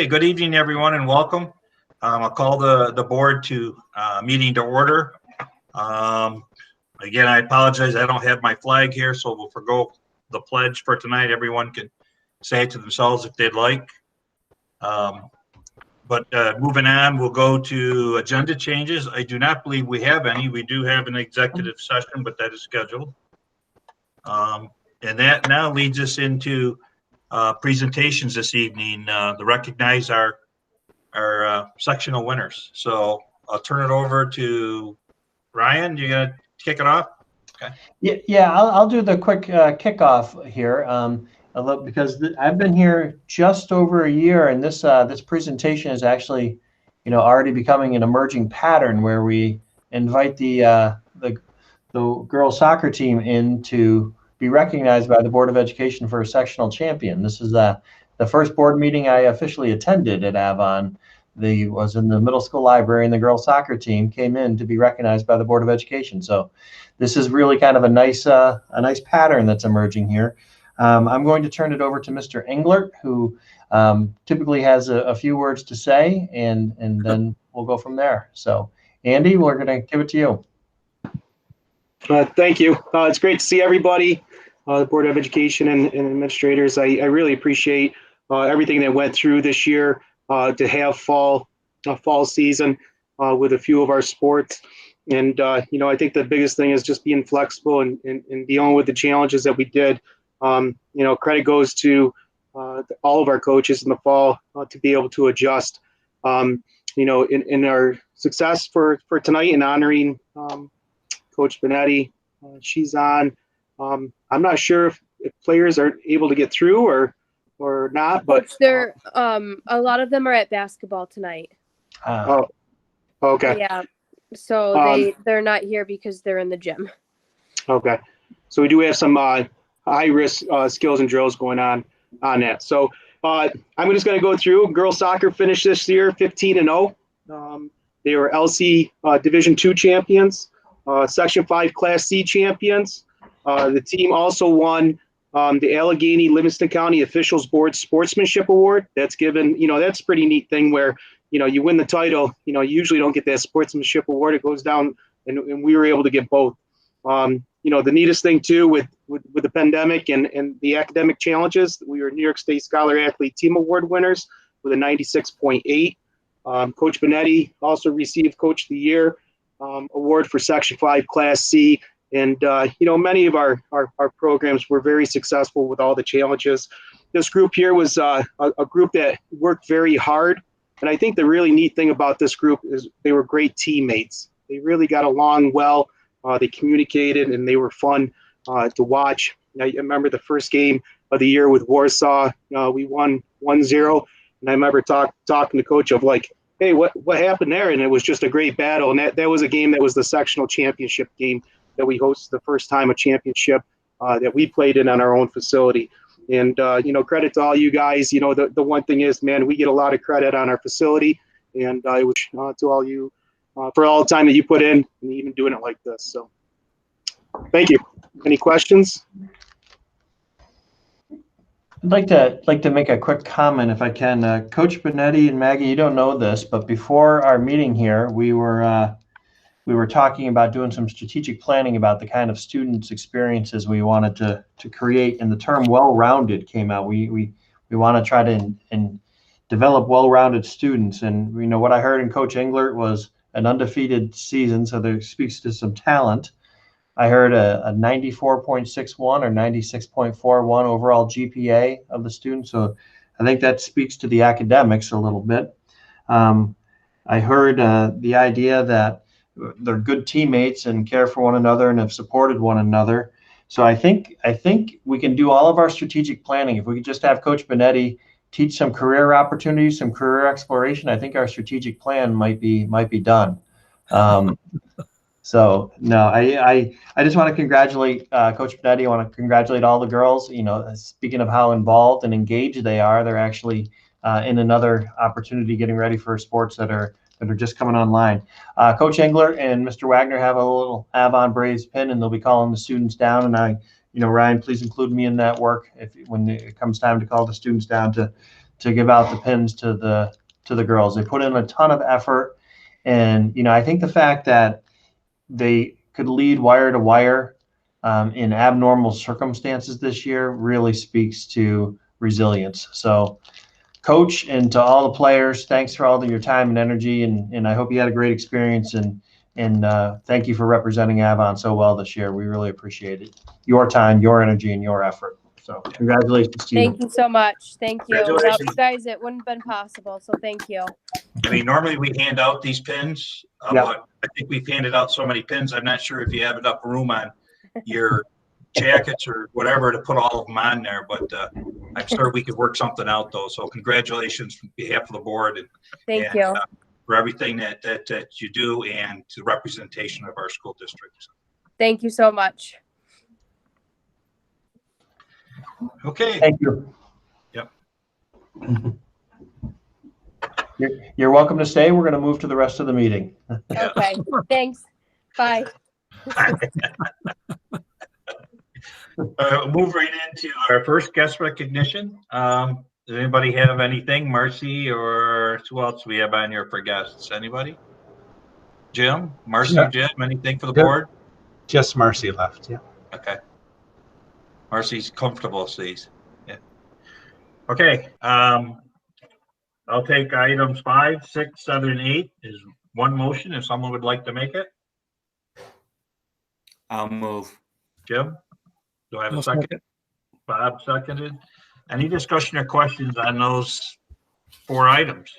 Hey, good evening, everyone, and welcome. I'll call the board to meeting to order. Again, I apologize. I don't have my flag here, so we'll forgo the pledge for tonight. Everyone can say it to themselves if they'd like. But moving on, we'll go to agenda changes. I do not believe we have any. We do have an executive session, but that is scheduled. And that now leads us into presentations this evening to recognize our sectional winners. So I'll turn it over to Ryan. You gonna kick it off? Okay. Yeah. I'll do the quick kickoff here. Because I've been here just over a year, and this presentation is actually, already becoming an emerging pattern where we invite the girls soccer team in to be recognized by the Board of Education for a sectional champion. This is the first board meeting I officially attended at Avon. Was in the middle school library, and the girls soccer team came in to be recognized by the Board of Education. So this is really kind of a nice pattern that's emerging here. I'm going to turn it over to Mr. Englert, who typically has a few words to say, and then we'll go from there. So, Andy, we're going to give it to you. Thank you. It's great to see everybody, the Board of Education and administrators. I really appreciate everything that went through this year to have fall season with a few of our sports. And, I think the biggest thing is just being flexible and dealing with the challenges that we did. Credit goes to all of our coaches in the fall to be able to adjust. In our success for tonight in honoring Coach Benetti, she's on. I'm not sure if players are able to get through or not, but they're a lot of them are at basketball tonight. Oh, okay. Yeah, so they're not here because they're in the gym. Okay, so we do have some high risk skills and drills going on that. So I'm just going to go through. Girls soccer finished this year 15-0. They were LC Division II champions, Section 5 Class C champions. The team also won the Allegheny Livingston County Officials Board Sportsmanship Award. That's given, that's a pretty neat thing where, you win the title, you usually don't get that sportsmanship award. It goes down, and we were able to get both. The neatest thing too with the pandemic and the academic challenges, we were New York State Scholar Athlete Team Award winners with a 96.8. Coach Benetti also received Coach of the Year award for Section 5 Class C. And, many of our programs were very successful with all the challenges. This group here was a group that worked very hard. And I think the really neat thing about this group is they were great teammates. They really got along well. They communicated, and they were fun to watch. I remember the first game of the year with Warsaw. We won 1-0. And I remember talking to Coach of like, hey, what happened there? And it was just a great battle. And that was a game that was the sectional championship game that we hosted the first time a championship that we played in on our own facility. And, credit to all you guys. The one thing is, man, we get a lot of credit on our facility. And I wish to all you for all the time that you put in and even doing it like this. So thank you. Any questions? I'd like to make a quick comment if I can. Coach Benetti and Maggie, you don't know this, but before our meeting here, we were talking about doing some strategic planning about the kind of students' experiences we wanted to create, and the term well-rounded came out. We want to try to develop well-rounded students, and what I heard in Coach Englert was an undefeated season, so there speaks to some talent. I heard a 94.61 or 96.41 overall GPA of the students, so I think that speaks to the academics a little bit. I heard the idea that they're good teammates and care for one another and have supported one another. So I think we can do all of our strategic planning. If we could just have Coach Benetti teach some career opportunities, some career exploration, I think our strategic plan might be done. So no, I just want to congratulate Coach Benetti. I want to congratulate all the girls. Speaking of how involved and engaged they are, they're actually in another opportunity getting ready for sports that are just coming online. Coach Englert and Mr. Wagner have a little Avon Braves pin, and they'll be calling the students down. And Ryan, please include me in that work when it comes time to call the students down to to give out the pins to the girls. They put in a ton of effort, and I think the fact that they could lead wire to wire in abnormal circumstances this year really speaks to resilience. So, Coach, and to all the players, thanks for all of your time and energy, and I hope you had a great experience, and thank you for representing Avon so well this year. We really appreciate it. Your time, your energy, and your effort. So congratulations to you. Thank you so much. Thank you. Without Congratulations. you guys, it wouldn't have been possible. So thank you. I mean, normally we hand out these pins, Yeah. but I think we've handed out so many pins. I'm not sure if you have enough room on your jackets or whatever to put all of them on there, but I'm sure we could work something out though. So congratulations on behalf of the board and Thank you. For everything that you do and the representation of our school district. Thank you so much. Okay. Thank you. Yep. You're welcome to stay. We're going to move to the rest of the meeting. Okay. Thanks. Bye. Move right into our first guest recognition. Does anybody have anything? Marcy, or who else we have on here for guests? Anybody? Jim? Marcy, Yeah. Jim, anything for the Yeah. board? Just Marcy left, yeah. Okay. Marcy's comfortable seats. Yeah. Okay. I'll take items 5, 6, 7, and 8 is one motion if someone would like to make it. I'll move. Jim? Do I have a I'll second? second. Bob seconded. Any discussion or questions on those 4 items?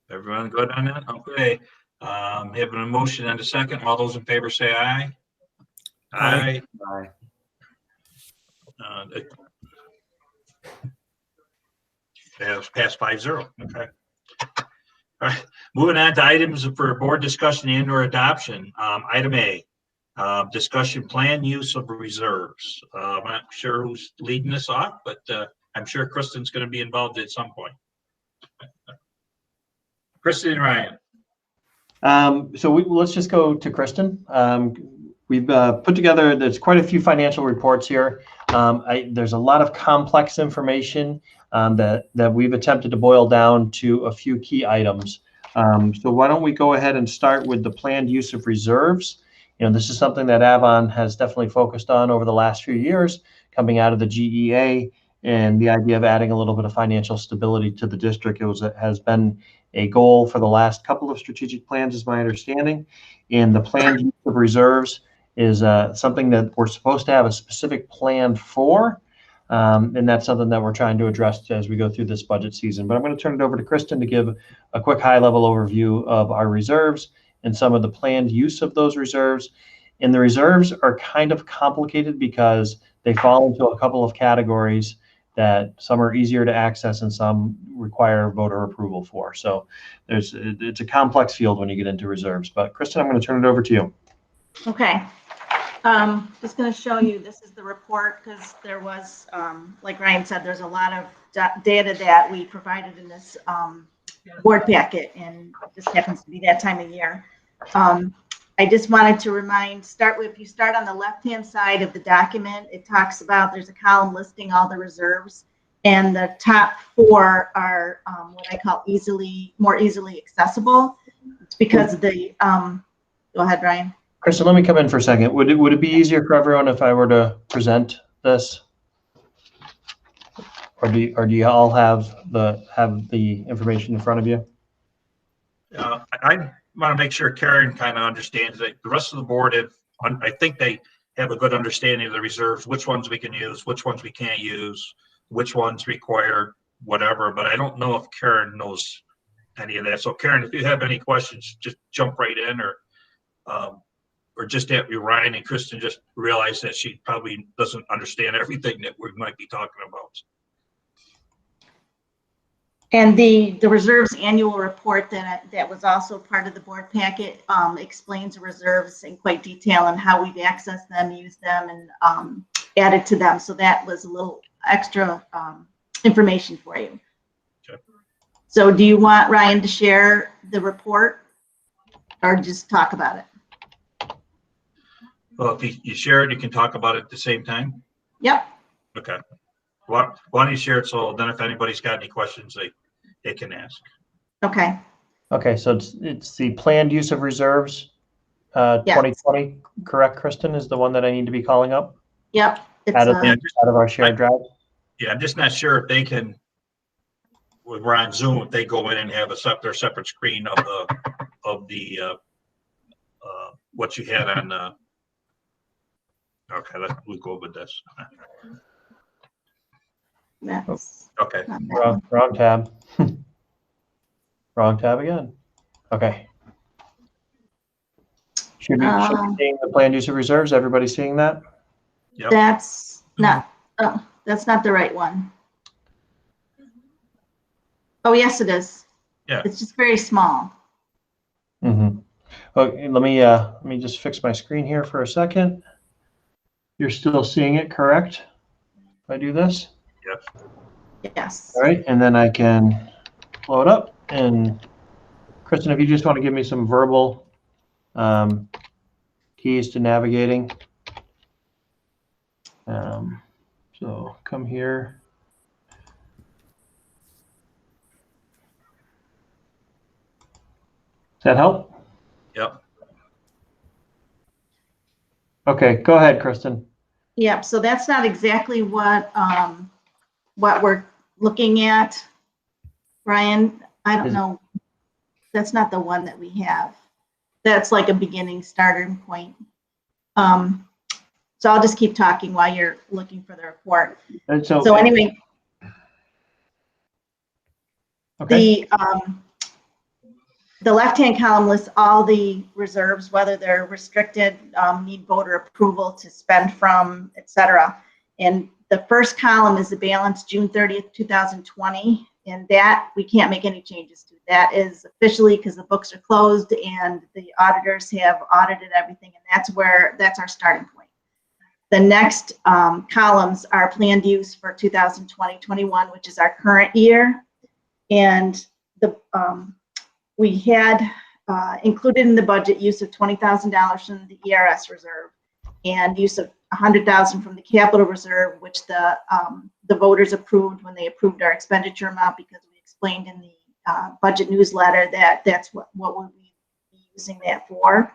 Everyone good on that? Okay. Having a motion and a second. All those in favor say aye. Aye. Aye. Passed 5-0. Okay. All right. Moving on to items for board discussion and or adoption. Item A, discussion plan use of reserves. I'm not sure who's leading this off, but I'm sure Kristen's going to be involved at some point. Kristen and Ryan. So let's just go to Kristen. We've put together, there's quite a few financial reports here. There's a lot of complex information that we've attempted to boil down to a few key items. So why don't we go ahead and start with the planned use of reserves. This is something that Avon has definitely focused on over the last few years, coming out of the GEA, and the idea of adding a little bit of financial stability to the district. Has been a goal for the last couple of strategic plans, is my understanding. And the planned use of reserves is something that we're supposed to have a specific plan for. And that's something that we're trying to address as we go through this budget season. But I'm going to turn it over to Kristen to give a quick high-level overview of our reserves and some of the planned use of those reserves. And the reserves are kind of complicated because they fall into a couple of categories that some are easier to access and some require voter approval for. So it's a complex field when you get into reserves. But Kristen, I'm going to turn it over to you. Okay. Just going to show you, this is the report, because there was, like Ryan said, there's a lot of data that we provided in this board packet, and it just happens to be that time of year. I just wanted to if you start on the left-hand side of the document, it talks about, there's a column listing all the reserves, and the top 4 are what I call more easily accessible. It's because of the, go ahead, Ryan. Kristen, let me come in for a second. Would it be easier for everyone if I were to present this? Or do you all have the information in front of you? I want to make sure Karen kind of understands that the rest of the board I think they have a good understanding of the reserves, which ones we can use, which ones we can't use, which ones require whatever, but I don't know if Karen knows any of that. So Karen, if you have any questions, just jump right in, or just have Ryan and Kristen just realize that she probably doesn't understand everything that we might be talking about. And the reserves annual report that was also part of the board packet explains the reserves in quite detail and how we've accessed them, used them, and added to them. So that was a little extra information for you. Okay. So do you want Ryan to share the report or just talk about it? Well, if you share it, you can talk about it at the same time. Yep. Okay. Why don't you share it, so then if anybody's got any questions, they can ask. Okay, Okay, so it's the planned use of reserves, Yes. 2020, correct, Kristen, is the one that I need to be calling up yep, it's out of, Yeah, out of our shared drive? Yeah, I'm just not sure if they can, when we're on Zoom, if they go in and have their separate screen of the what you had on okay, we'll go with this. that's Okay. not that one. Wrong tab. Wrong tab again. Okay. Should be seeing the planned use of reserves. Everybody seeing that? Yep. That's not, oh, that's not the right one. Oh, yes, it is. Yeah. It's just very small. Mm-hmm. Okay, let me just fix my screen here for a second. You're still seeing it, correct? If I do this? Yep. Yes. All right, and then I can blow it up. And Kristen, if you just want to give me some verbal keys to navigating. So come here. Does that help? Yep. Okay, go ahead, Kristen. Yep, so that's not exactly what we're looking at. Brian, I don't know. That's not the one that we have. That's like a beginning starting point. So I'll just keep talking while you're looking for the report. And So anyway, okay. the left-hand column lists all the reserves, whether they're restricted, need voter approval to spend from, et cetera. And the first column is the balance June 30th, 2020. And that we can't make any changes to. That is officially because the books are closed and the auditors have audited everything. And that's our starting point. The next columns are planned use for 2020-21, which is our current year. And we had included in the budget use of $20,000 from the ERS reserve and use of $100,000 from the capital reserve, which the voters approved when they approved our expenditure amount, because we explained in the budget newsletter that that's what we'll be using that for.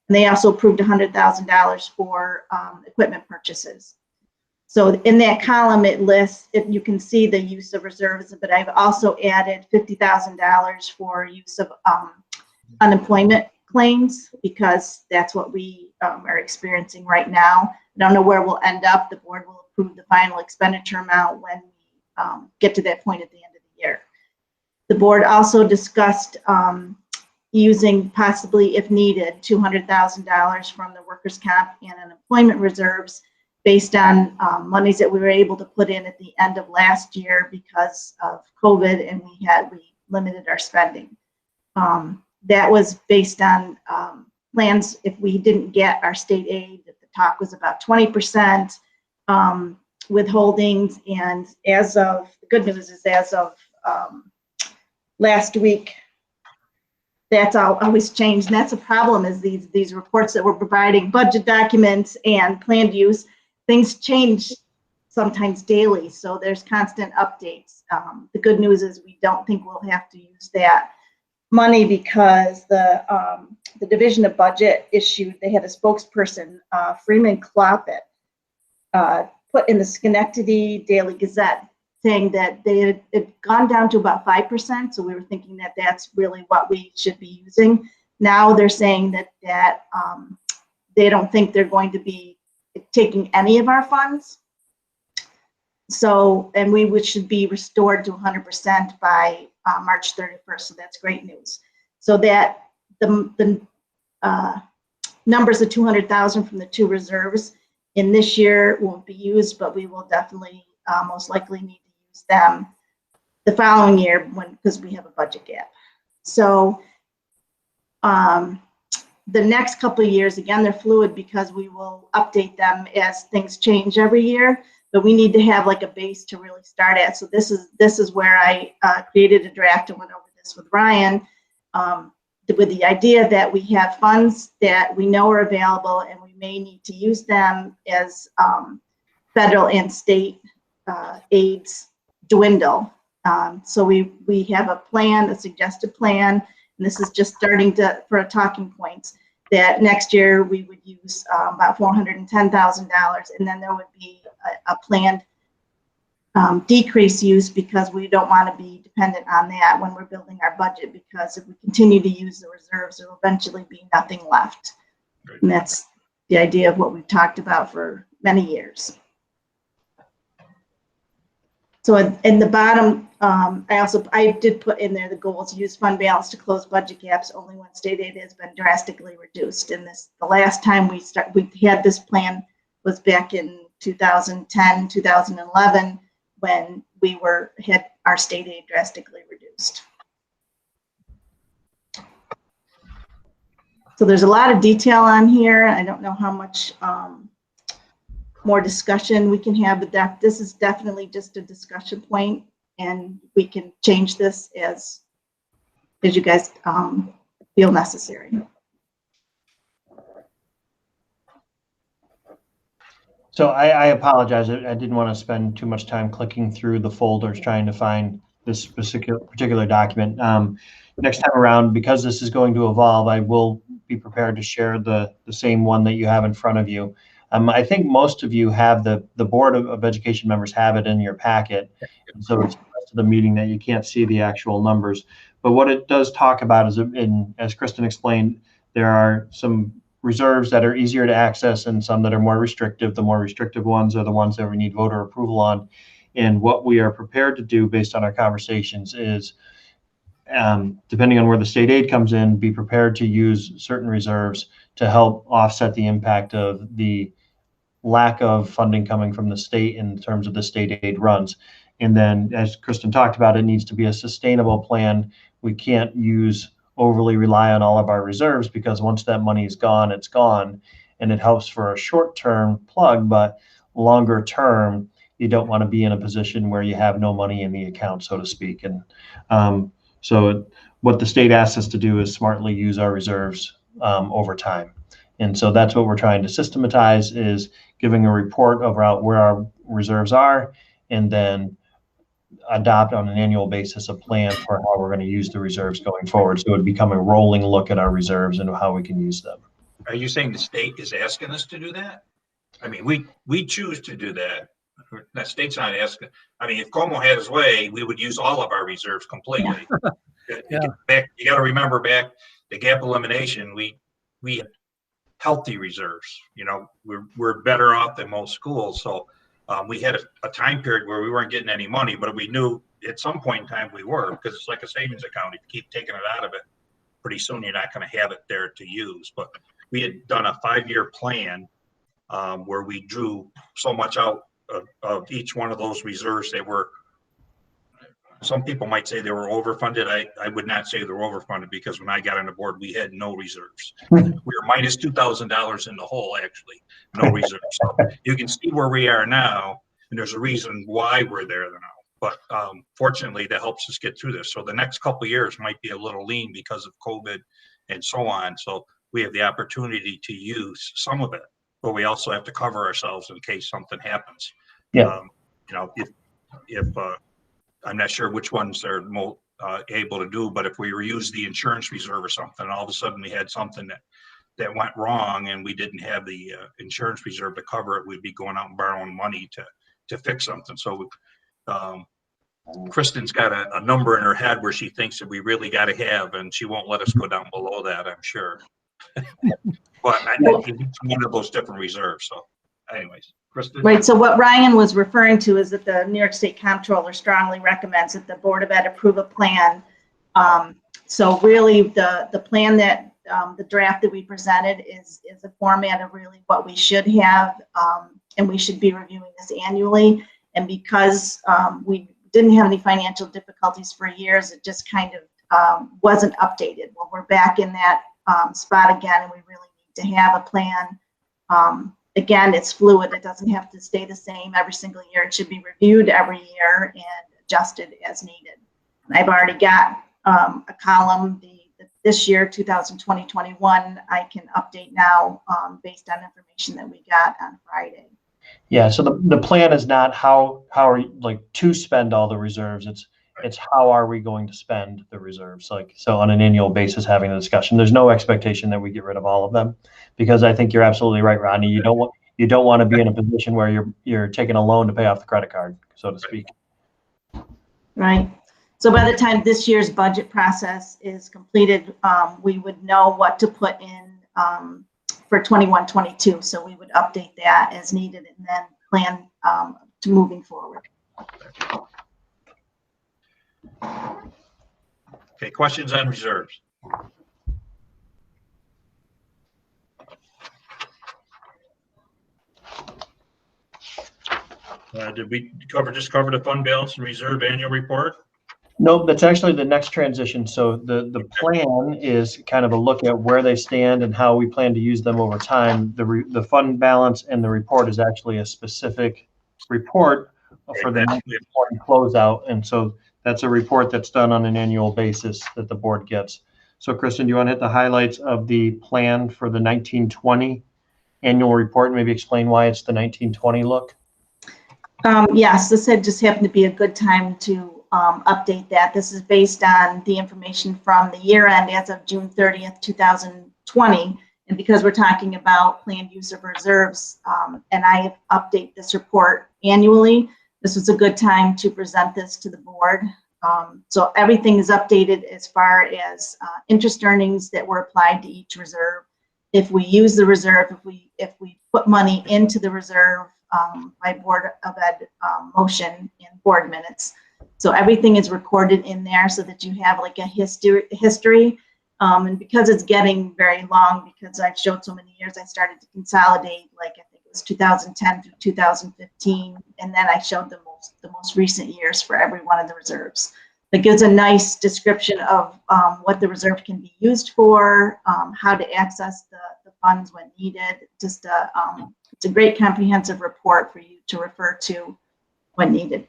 And they also approved $100,000 for equipment purchases. So in that column, it lists, you can see the use of reserves, but I've also added $50,000 for use of unemployment claims, because that's what we are experiencing right now. I don't know where we'll end up. The board will approve the final expenditure amount when we get to that point at the end of the year. The board also discussed using, possibly if needed, $200,000 from the workers' comp and unemployment reserves based on monies that we were able to put in at the end of last year because of COVID, and we limited our spending. That was based on plans if we didn't get our state aid. The talk was about 20% withholdings, and the good news is as of last week, that's always changed. And that's a problem, is these reports that we're providing, budget documents and planned use, things change sometimes daily. So there's constant updates. The good news is we don't think we'll have to use that money, because the Division of Budget they had a spokesperson, Freeman Cloppett, put in the Schenectady Daily Gazette, saying that they had gone down to about 5%. So we were thinking that that's really what we should be using. Now they're saying that they don't think they're going to be taking any of our funds. So, and we should be restored to 100% by March 31st. So that's great news. So that the numbers of 200,000 from the two reserves in this year won't be used, but we will definitely most likely need to use them the following year because we have a budget gap. So the next couple of years, again, they're fluid because we will update them as things change every year, but we need to have like a base to really start at. So this is where I created a draft and went over this with Ryan, with the idea that we have funds that we know are available and we may need to use them as federal and state aids dwindle. So we have a plan, a suggested plan, and this is just starting for talking points, that next year we would use about $410,000, and then there would be a planned decrease use, because we don't want to be dependent on that when we're building our budget, because if we continue to use the reserves, there will eventually be nothing left. Great. And that's the idea of what we've talked about for many years. So in the bottom, I did put in there the goals: use fund balance to close budget gaps only when state aid has been drastically reduced. And the last time we had this plan was back in 2010, 2011, when we had our state aid drastically reduced. So there's a lot of detail on here. I don't know how much more discussion we can have, but this is definitely just a discussion point, and we can change this as you guys feel necessary. So I apologize. I didn't want to spend too much time clicking through the folders trying to find this particular document. Next time around, because this is going to evolve, I will be prepared to share the same one that you have in front of you. I think most of you have the Board of Education members have it in your packet. And so it's the rest of the meeting that you can't see the actual numbers. But what it does talk about is, as Kristen explained, there are some reserves that are easier to access and some that are more restrictive. The more restrictive ones are the ones that we need voter approval on. And what we are prepared to do based on our conversations is, depending on where the state aid comes in, be prepared to use certain reserves to help offset the impact of the lack of funding coming from the state in terms of the state aid runs. And then, as Kristen talked about, it needs to be a sustainable plan. We can't overly rely on all of our reserves, because once that money is gone, it's gone. And it helps for a short-term plug, but longer term, you don't want to be in a position where you have no money in the account, so to speak. And so what the state asks us to do is smartly use our reserves over time. And so that's what we're trying to systematize, is giving a report about where our reserves are, and then adopt on an annual basis a plan for how we're going to use the reserves going forward. So it would become a rolling look at our reserves and how we can use them. Are you saying the state is asking us to do that? I mean, we choose to do that. The state's not asking. I mean, if Como had his way, we would use all of our reserves completely. Yeah. You got to remember back the gap elimination, we had healthy reserves. You know, we're better off than most schools. So we had a time period where we weren't getting any money, but we knew at some point in time we were, because it's like a savings account. If you keep taking it out of it, pretty soon you're not going to have it there to use. But we had done a 5-year plan where we drew so much out of each one of those reserves. They were, some people might say they were overfunded. I would not say they were overfunded, because when I got on the board, we had no reserves. We were minus $2,000 in the hole, actually, no reserves. So you can see where we are now, and there's a reason why we're there now. But fortunately, that helps us get through this. So the next couple of years might be a little lean because of COVID and so on. So we have the opportunity to use some of it, but we also have to cover ourselves in case something happens. Yeah. You know, if I'm not sure which ones they're able to do, but if we reuse the insurance reserve or something, all of a sudden we had something that went wrong and we didn't have the insurance reserve to cover it, we'd be going out and borrowing money to fix something. So Kristen's got a number in her head where she thinks that we really got to have, and she won't let us go down below that, I'm sure. But I think it's one of those different reserves. So anyways, Kristen. Right, so what Ryan was referring to is that the New York State Comptroller strongly recommends that the Board of Ed approve a plan. So really the plan that the draft that we presented is a format of really what we should have, and we should be reviewing this annually. And because we didn't have any financial difficulties for years, it just kind of wasn't updated. Well, we're back in that spot again, and we really need to have a plan. Again, it's fluid. It doesn't have to stay the same every single year. It should be reviewed every year and adjusted as needed. And I've already got a column, this year, 2020-21, I can update now based on information that we got on Friday. Yeah, so the plan is not how are you, like, to spend all the reserves. It's how are we going to spend the reserves? Like, so on an annual basis, having a discussion. There's no expectation that we get rid of all of them, because I think you're absolutely right, Rodney. You don't want to be in a position where you're taking a loan to pay off the credit card, so to speak. Right. So by the time this year's budget process is completed, we would know what to put in for 21-22. So we would update that as needed and then plan to moving forward. Okay, questions on reserves? Did we just cover the fund balance and reserve annual report? Nope, that's actually the next transition. So the plan is kind of a look at where they stand and how we plan to use them over time. The fund balance and the report is actually a specific report for the important closeout. And so that's a report that's done on an annual basis that the board gets. So Kristen, do you want to hit the highlights of the plan for the 1920 annual report and maybe explain why it's the 1920 look? Yes, this had just happened to be a good time to update that. This is based on the information from the year end as of June 30th, 2020. And because we're talking about planned use of reserves, and I update this report annually, this was a good time to present this to the board. So everything is updated as far as interest earnings that were applied to each reserve. If we use the reserve, if we put money into the reserve by Board of Ed motion in board minutes. So everything is recorded in there so that you have like a history. And because it's getting very long, because I've showed so many years, I started to consolidate, like I think it was 2010 through 2015. And then I showed the most recent years for every one of the reserves. It gives a nice description of what the reserve can be used for, how to access the funds when needed. Just it's a great comprehensive report for you to refer to when needed.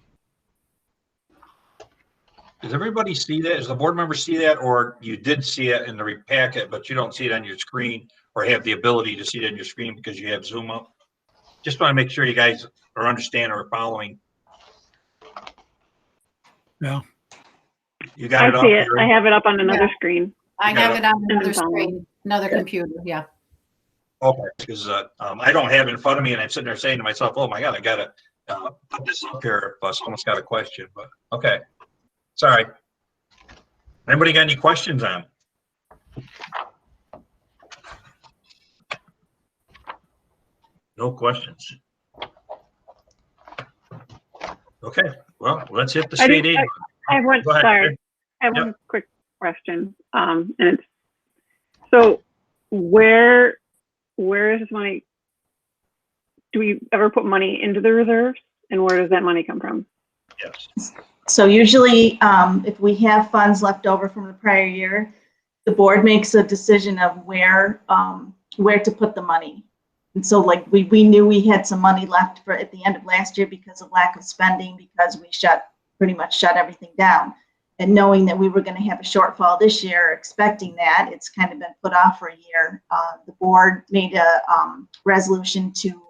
Does everybody see that? Does the board member see that, or you did see it in the packet, but you don't see it on your screen or have the ability to see it on your screen because you have Zoom up? Just want to make sure you guys are understanding or following. Yeah. You got it up? I see it. I have it up on another screen. I have it on another Follow. screen, another computer, yeah. Okay, because I don't have it in front of me, and I'm sitting there saying to myself, "Oh my God, I gotta put this up here." If someone's got a question, but okay, sorry. Anybody got any questions on? No questions. Okay, well, let's hit the state aid. I have one. Go ahead. Sorry, I have one quick question. And it's so where is this money? Do we ever put money into the reserves, and where does that money come from? Yes. So usually, if we have funds left over from the prior year, the board makes a decision of where to put the money. And so, like we knew we had some money left for at the end of last year because of lack of spending, because we pretty much shut everything down. And knowing that we were going to have a shortfall this year, expecting that, it's kind of been put off for a year. The board made a resolution to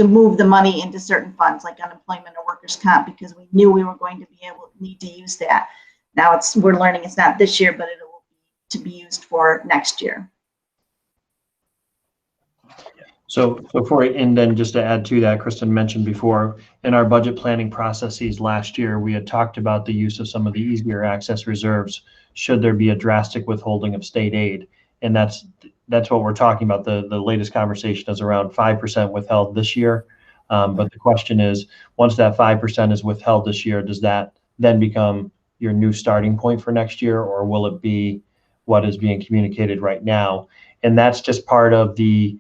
move the money into certain funds like unemployment or workers' comp, because we knew we were going to need to use that. Now we're learning it's not this year, but it will be to be used for next year. So and then just to add to that, Kristen mentioned before, in our budget planning processes last year, we had talked about the use of some of the easier access reserves should there be a drastic withholding of state aid. And that's what we're talking about. The latest conversation is around 5% withheld this year. But the question is, once that 5% is withheld this year, does that then become your new starting point for next year, or will it be what is being communicated right now? And that's just part of the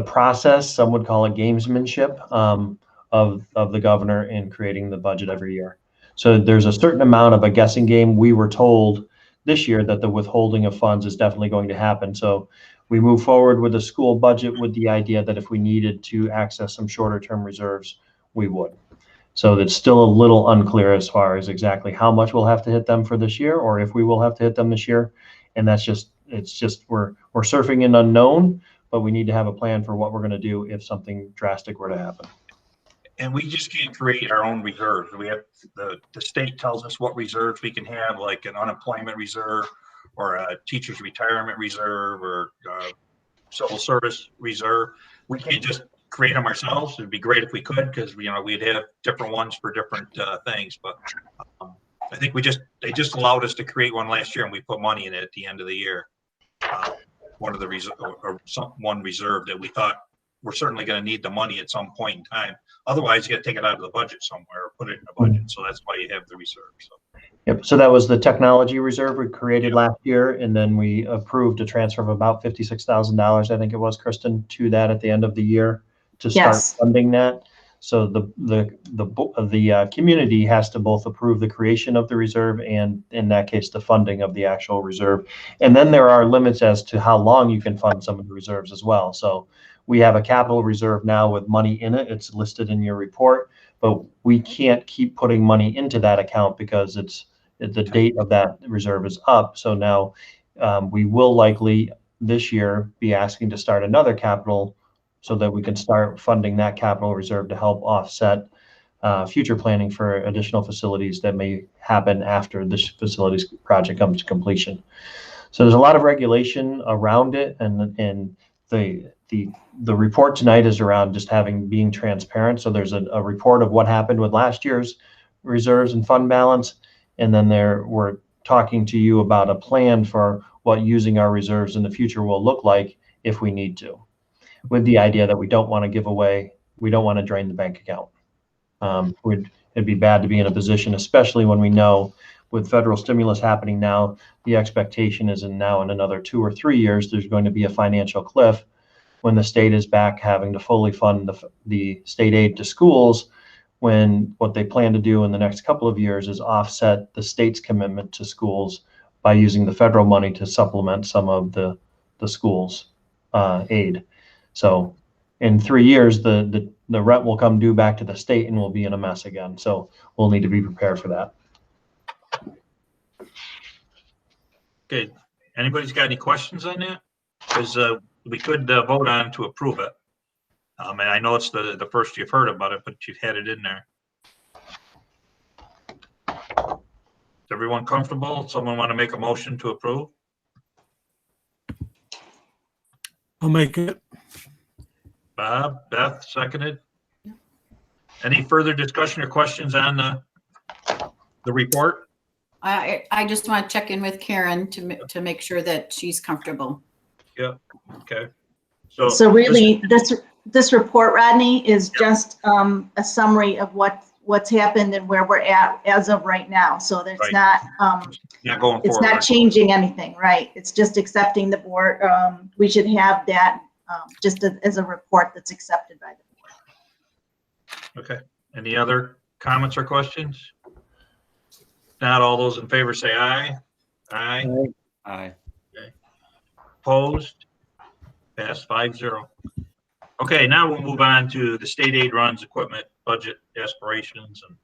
process. Some would call it gamesmanship of the governor in creating the budget every year. So there's a certain amount of a guessing game. We were told this year that the withholding of funds is definitely going to happen. So we move forward with the school budget with the idea that if we needed to access some shorter term reserves, we would. So that's still a little unclear as far as exactly how much we'll have to hit them for this year, or if we will have to hit them this year. And that's just, we're surfing in unknown, but we need to have a plan for what we're going to do if something drastic were to happen. And we just can't create our own reserves. We have, the state tells us what reserves we can have, like an unemployment reserve or a teacher's retirement reserve or civil service reserve. We can't just create them ourselves. It'd be great if we could, because we'd have different ones for different things. But I think they just allowed us to create one last year, and we put money in it at the end of the year. One of the one reserve that we thought we're certainly going to need the money at some point in time. Otherwise, you got to take it out of the budget somewhere or put it in the budget. So that's why you have the reserve. So. Yep. So that was the technology reserve we created last year, and then we approved a transfer of about $56,000, I think it was, Kristen, to that at the end of the year to start funding that. So the community has to both approve the creation of the reserve and, in that case, the funding of the actual reserve. And then there are limits as to how long you can fund some of the reserves as well. So we have a capital reserve now with money in it. It's listed in your report, but we can't keep putting money into that account because the date of that reserve is up. So now we will likely this year be asking to start another capital so that we can start funding that capital reserve to help offset future planning for additional facilities that may happen after this facilities project comes to completion. So there's a lot of regulation around it, and the report tonight is around just being transparent. So there's a report of what happened with last year's reserves and fund balance, and then we're talking to you about a plan for what using our reserves in the future will look like if we need to, with the idea that we don't want to give away, we don't want to drain the bank account. It'd be bad to be in a position, especially when we know with federal stimulus happening now, the expectation is in another 2 or 3 years, there's going to be a financial cliff when the state is back having to fully fund the state aid to schools, when what they plan to do in the next couple of years is offset the state's commitment to schools by using the federal money to supplement some of the schools aid. So in 3 years, the rent will come due back to the state and we'll be in a mess again. So we'll need to be prepared for that. Okay. Anybody's got any questions on that? Because we could vote on to approve it. And I know it's the first you've heard about it, but you've had it in there. Is everyone comfortable? Someone want to make a motion to approve? I'll make it. Bob, Beth, seconded. Any further discussion or questions on the report? I just want to check in with Karen to make sure that she's comfortable. Yeah. Okay. So really, this report, Rodney, is just a summary of what's happened and where we're at as of right now. So there's not going forward. It's not changing anything, right? It's just accepting the board. We should have that just as a report that's accepted by the board. Okay. Any other comments or questions? Not all those in favor say aye. Aye. Aye. Okay. Opposed? Passed 5-0. Okay, now we'll move on to the state aid runs, equipment, budget aspirations, and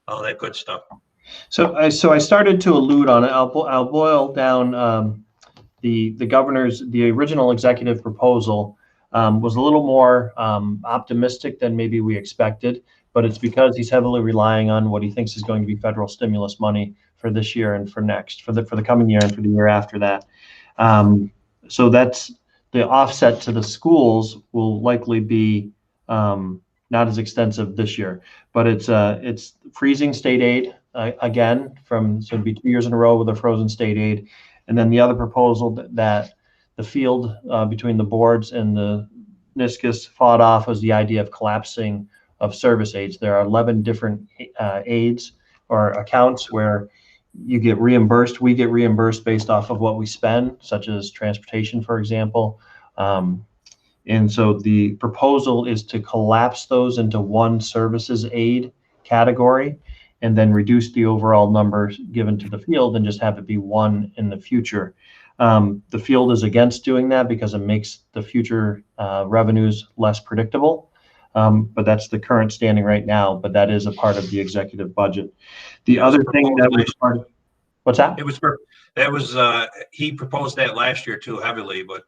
all that good stuff. So I started to allude on it. I'll boil down the original executive proposal was a little more optimistic than maybe we expected, but it's because he's heavily relying on what he thinks is going to be federal stimulus money for this year and for next, for the coming year and for the year after that. So that's the offset to the schools will likely be not as extensive this year, but it's freezing state aid again so it'd be 2 years in a row with a frozen state aid. And then the other proposal that the field between the boards and the NISCUS fought off was the idea of collapsing of service aids. There are 11 different aids or accounts where you get reimbursed. We get reimbursed based off of what we spend, such as transportation, for example. And so the proposal is to collapse those into one services aid category and then reduce the overall numbers given to the field and just have it be one in the future. The field is against doing that because it makes the future revenues less predictable. But that's the current standing right now, but that is a part of the executive budget. The other thing that was part of, What's that? He proposed that last year too heavily, but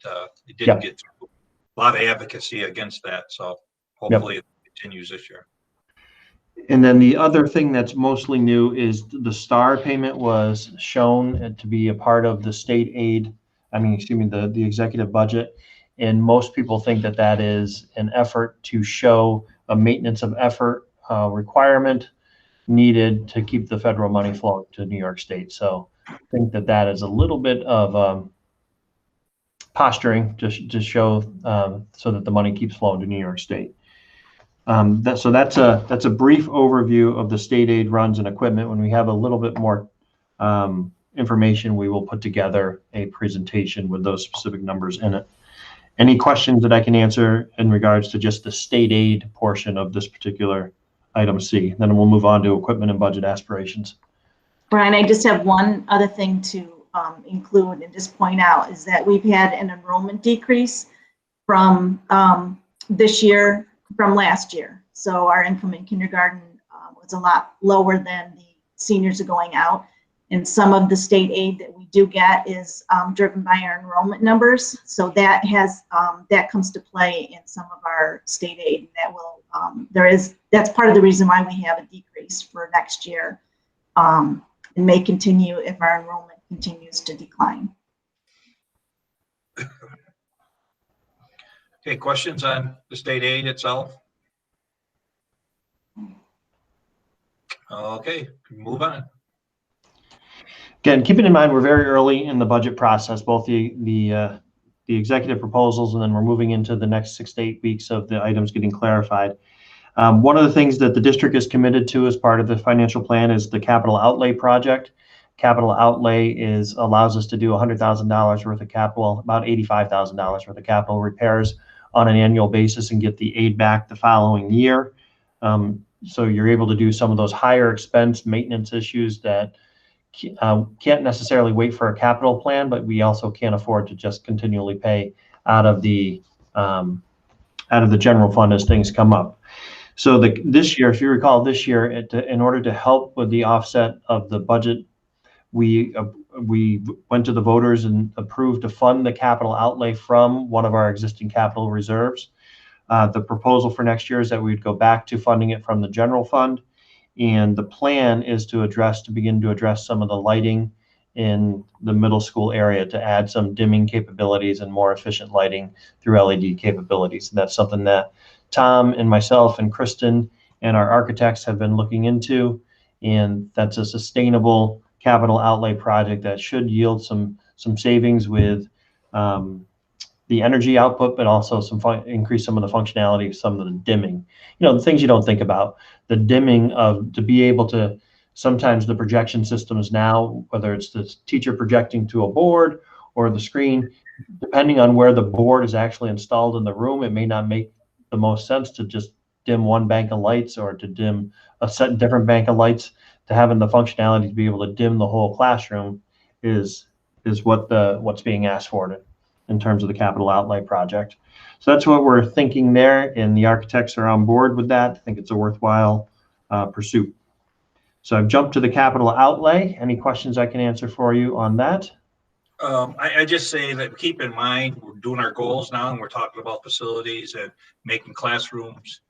it didn't Yep. get through. A lot of advocacy against that, so hopefully it continues this year. And then the other thing that's mostly new is the STAR payment was shown to be a part of the state aid, the executive budget. And most people think that that is an effort to show a maintenance of effort requirement needed to keep the federal money flowing to New York State. So I think that that is a little bit of posturing to show so that the money keeps flowing to New York State. That's a brief overview of the state aid runs and equipment. When we have a little bit more information, we will put together a presentation with those specific numbers in it. Any questions that I can answer in regards to just the state aid portion of this particular item C? Then we'll move on to equipment and budget aspirations. Brian, I just have one other thing to include and just point out is that we've had an enrollment decrease from this year from last year. So our income in kindergarten was a lot lower than the seniors are going out. And some of the state aid that we do get is driven by our enrollment numbers. So that has that comes to play in some of our state aid. And that will that's part of the reason why we have a decrease for next year. And may continue if our enrollment continues to decline. Okay, questions on the state aid itself? Okay, move on. Again, keeping in mind we're very early in the budget process, both the executive proposals, and then we're moving into the next 6 to 8 weeks of the items getting clarified. One of the things that the district is committed to as part of the financial plan is the capital outlay project. Capital outlay allows us to do $100,000 worth of capital, about $85,000 worth of capital repairs on an annual basis and get the aid back the following year. So you're able to do some of those higher expense maintenance issues that can't necessarily wait for a capital plan, but we also can't afford to just continually pay out of the general fund as things come up. So this year, if you recall, in order to help with the offset of the budget, we went to the voters and approved to fund the capital outlay from one of our existing capital reserves. The proposal for next year is that we'd go back to funding it from the general fund. And the plan is to begin to address some of the lighting in the middle school area to add some dimming capabilities and more efficient lighting through LED capabilities. And that's something that Tom and myself and Kristen and our architects have been looking into. And that's a sustainable capital outlay project that should yield some savings with the energy output, but also increase some of the functionality, some of the dimming. The things you don't think about. The dimming to be able to, sometimes the projection systems now, whether it's the teacher projecting to a board or the screen, depending on where the board is actually installed in the room, it may not make the most sense to just dim one bank of lights or to dim a different bank of lights. To having the functionality to be able to dim the whole classroom is what's being asked for in terms of the capital outlay project. So that's what we're thinking there, and the architects are on board with that. I think it's a worthwhile pursuit. So I've jumped to the capital outlay. Any questions I can answer for you on that? I just say that keep in mind, we're doing our goals now, and we're talking about facilities and making classrooms,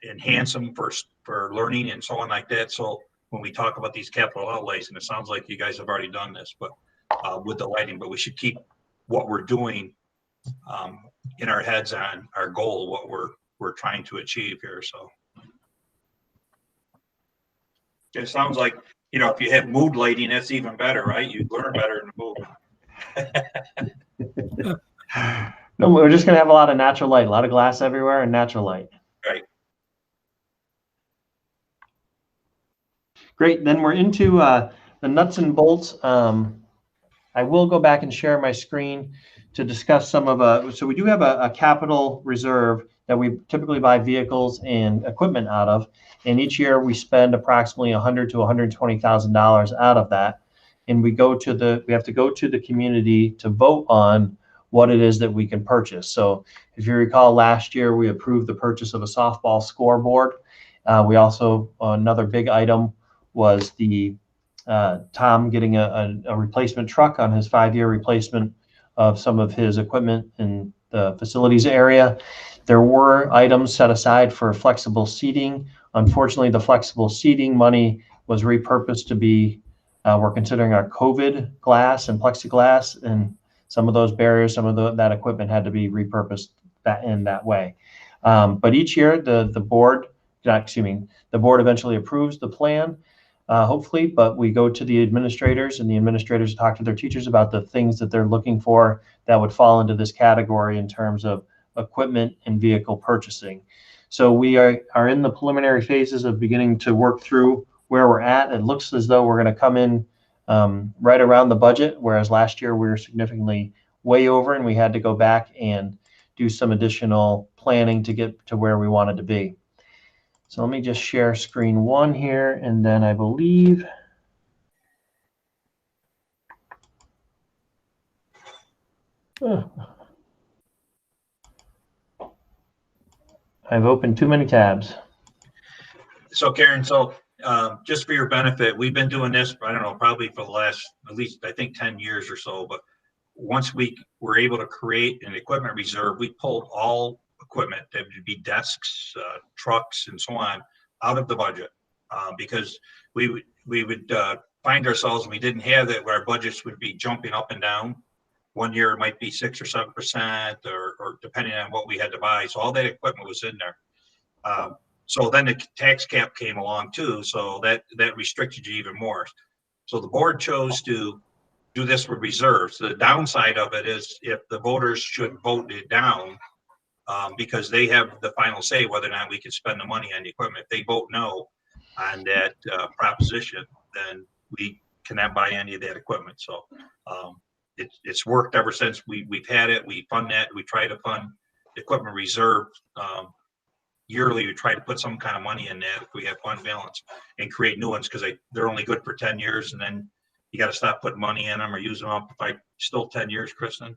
enhance them for learning and so on like that. So when we talk about these capital outlays, and it sounds like you guys have already done this, but with the lighting, but we should keep what we're doing in our heads on our goal, what we're trying to achieve here. So it sounds like, if you have mood lighting, that's even better, right? You learn better in the mood. No, we're just going to have a lot of natural light, a lot of glass everywhere and natural light. Right. Great. Then we're into the nuts and bolts. I will go back and share my screen to discuss some of so we do have a capital reserve that we typically buy vehicles and equipment out of. And each year we spend approximately $100,000 to $120,000 out of that. And we have to go to the community to vote on what it is that we can purchase. So if you recall, last year we approved the purchase of a softball scoreboard. We also, another big item was the Tom getting a replacement truck on his 5-year replacement of some of his equipment in the facilities area. There were items set aside for flexible seating. Unfortunately, the flexible seating money was repurposed to be, we're considering our COVID glass and plexiglass, and some of those barriers, some of that equipment had to be repurposed in that way. But each year, the board eventually approves the plan, hopefully, but we go to the administrators, and the administrators talk to their teachers about the things that they're looking for that would fall into this category in terms of equipment and vehicle purchasing. So we are in the preliminary phases of beginning to work through where we're at. It looks as though we're going to come in right around the budget, whereas last year we were significantly way over, and we had to go back and do some additional planning to get to where we wanted to be. So let me just share screen 1 here, and then I believe I've opened too many tabs. So Karen, just for your benefit, we've been doing this, I don't know, probably for the last, at least I think 10 years or so, but once we were able to create an equipment reserve, we pulled all equipment, that would be desks, trucks, and so on, out of the budget, because we would find ourselves, and we didn't have that, where our budgets would be jumping up and down. One year it might be 6 or 7%, or depending on what we had to buy. So all that equipment was in there. So then the tax cap came along too, so that restricted you even more. So the board chose to do this with reserves. The downside of it is if the voters should vote it down, because they have the final say whether or not we can spend the money on the equipment. If they vote no on that proposition, then we cannot buy any of that equipment. So it's worked ever since we've had it. We fund that. We try to fund equipment reserve yearly. We try to put some kind of money in that if we have fund balance, and create new ones, because they're only good for 10 years, and then you got to stop putting money in them or using them up. Still 10 years, Kristen?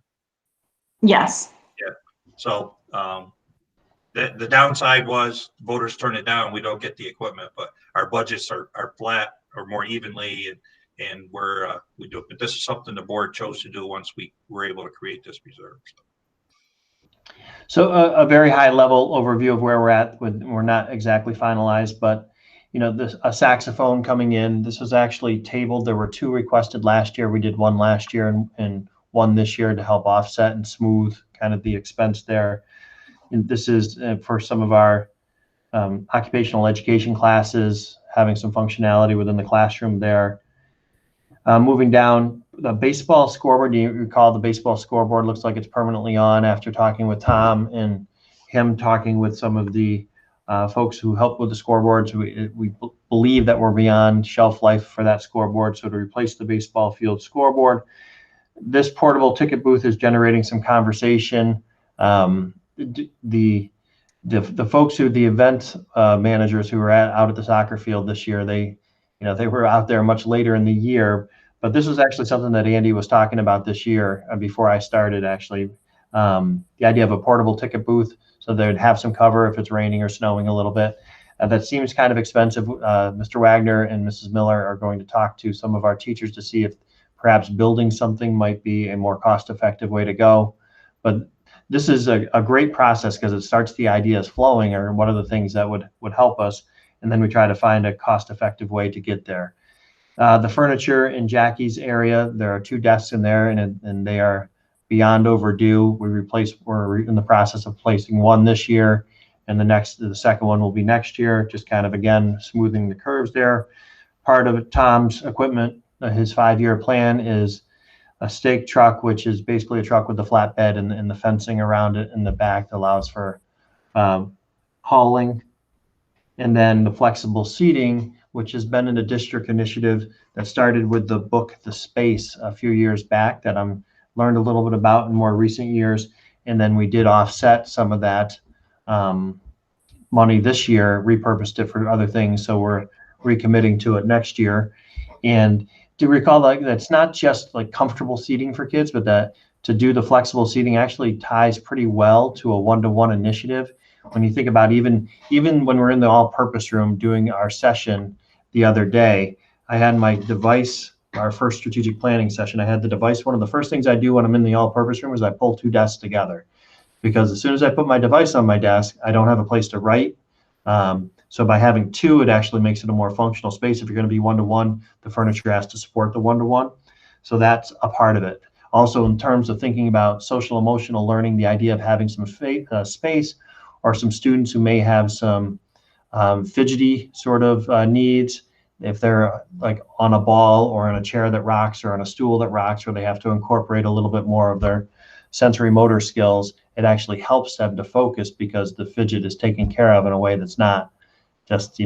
Yes. Yeah. So the downside was voters turn it down. We don't get the equipment, but our budgets are flat or more evenly, and we do it. But this is something the board chose to do once we were able to create this reserve. So a very high level overview of where we're at. We're not exactly finalized, but a saxophone coming in. This was actually tabled. There were 2 requested last year. We did 1 last year and 1 this year to help offset and smooth kind of the expense there. And this is for some of our occupational education classes, having some functionality within the classroom there. Moving down, the baseball scoreboard. Do you recall the baseball scoreboard? Looks like it's permanently on after talking with Tom and him talking with some of the folks who helped with the scoreboards. We believe that we're beyond shelf life for that scoreboard. So to replace the baseball field scoreboard, this portable ticket booth is generating some conversation. The folks the event managers who were out at the soccer field this year, they were out there much later in the year, but this was actually something that Andy was talking about this year before I started, actually. The idea of a portable ticket booth, so they'd have some cover if it's raining or snowing a little bit. That seems kind of expensive. Mr. Wagner and Mrs. Miller are going to talk to some of our teachers to see if perhaps building something might be a more cost-effective way to go. But this is a great process because it starts the ideas flowing, or what are the things that would help us, and then we try to find a cost-effective way to get there. The furniture in Jackie's area, there are 2 desks in there, and they are beyond overdue. We're in the process of placing 1 this year, and the second one will be next year, just kind of, again, smoothing the curves there. Part of Tom's equipment, his 5-year plan, is a stake truck, which is basically a truck with the flatbed and the fencing around it in the back that allows for hauling. And then the flexible seating, which has been in a district initiative that started with the book, The Space, a few years back, that I'm learned a little bit about in more recent years. And then we did offset some of that money this year, repurposed it for other things. So we're recommitting to it next year. And to recall, that's not just like comfortable seating for kids, but that to do the flexible seating actually ties pretty well to a 1-to-1 initiative. When you think about even when we're in the all-purpose room doing our session the other day, I had my device, our first strategic planning session, I had the device. One of the first things I do when I'm in the all-purpose room is I pull 2 desks together, because as soon as I put my device on my desk, I don't have a place to write. So by having 2, it actually makes it a more functional space. If you're going to be one-to-one, the furniture has to support the one-to-one. So that's a part of it. Also, in terms of thinking about social emotional learning, the idea of having some space, or some students who may have some fidgety sort of needs, if they're like on a ball or in a chair that rocks or on a stool that rocks, or they have to incorporate a little bit more of their sensory motor skills, it actually helps them to focus, because the fidget is taken care of in a way that's not just,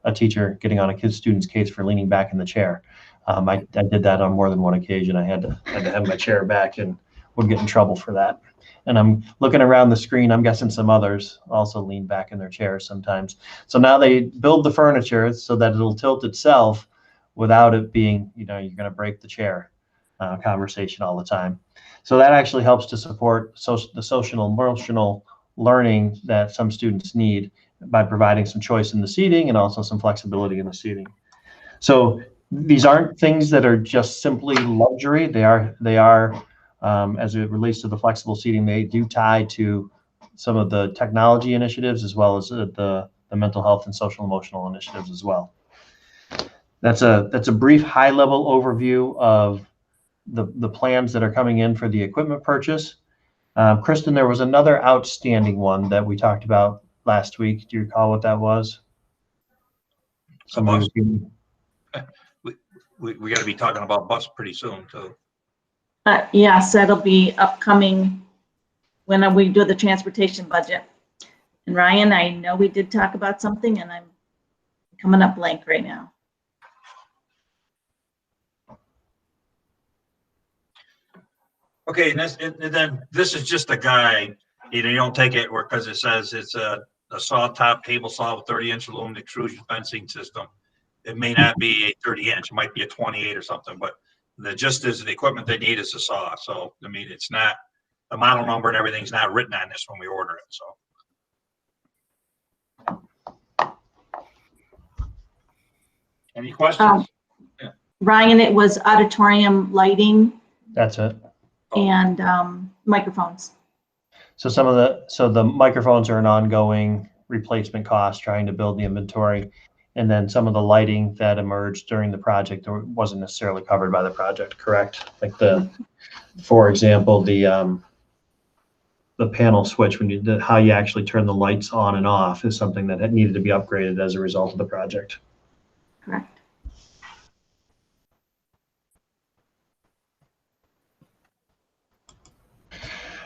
a teacher getting on a student's case for leaning back in the chair. I did that on more than one occasion. I had to have my chair back and would get in trouble for that. And I'm looking around the screen, I'm guessing some others also lean back in their chairs sometimes. So now they build the furniture so that it'll tilt itself without it being, you're going to break the chair conversation all the time. So that actually helps to support the social emotional learning that some students need, by providing some choice in the seating and also some flexibility in the seating. So these aren't things that are just simply luxury. They are as it relates to the flexible seating, they do tie to some of the technology initiatives, as well as the mental health and social emotional initiatives as well. That's a brief high level overview of the plans that are coming in for the equipment purchase. Kristen, there was another outstanding one that we talked about last week. Do you recall what that was? Somebody was giving... we got to be talking about bus pretty soon too. Yes, that'll be upcoming when we do the transportation budget. And Ryan, I know we did talk about something, and I'm coming up blank right now. Okay, and then this is just a guide. You don't take it because it says it's a saw top table saw with 30-inch aluminum extrusion fencing system. It may not be a 30-inch, it might be a 28 or something, but the equipment they need is a saw. So I mean, it's not the model number and everything's not written on this when we order it. So any questions? Ryan, it was auditorium lighting. That's it. And microphones. So the microphones are an ongoing replacement cost, trying to build the inventory. And then some of the lighting that emerged during the project wasn't necessarily covered by the project, correct? Like for example, the panel switch, how you actually turn the lights on and off, is something that had needed to be upgraded as a result of the project. Correct.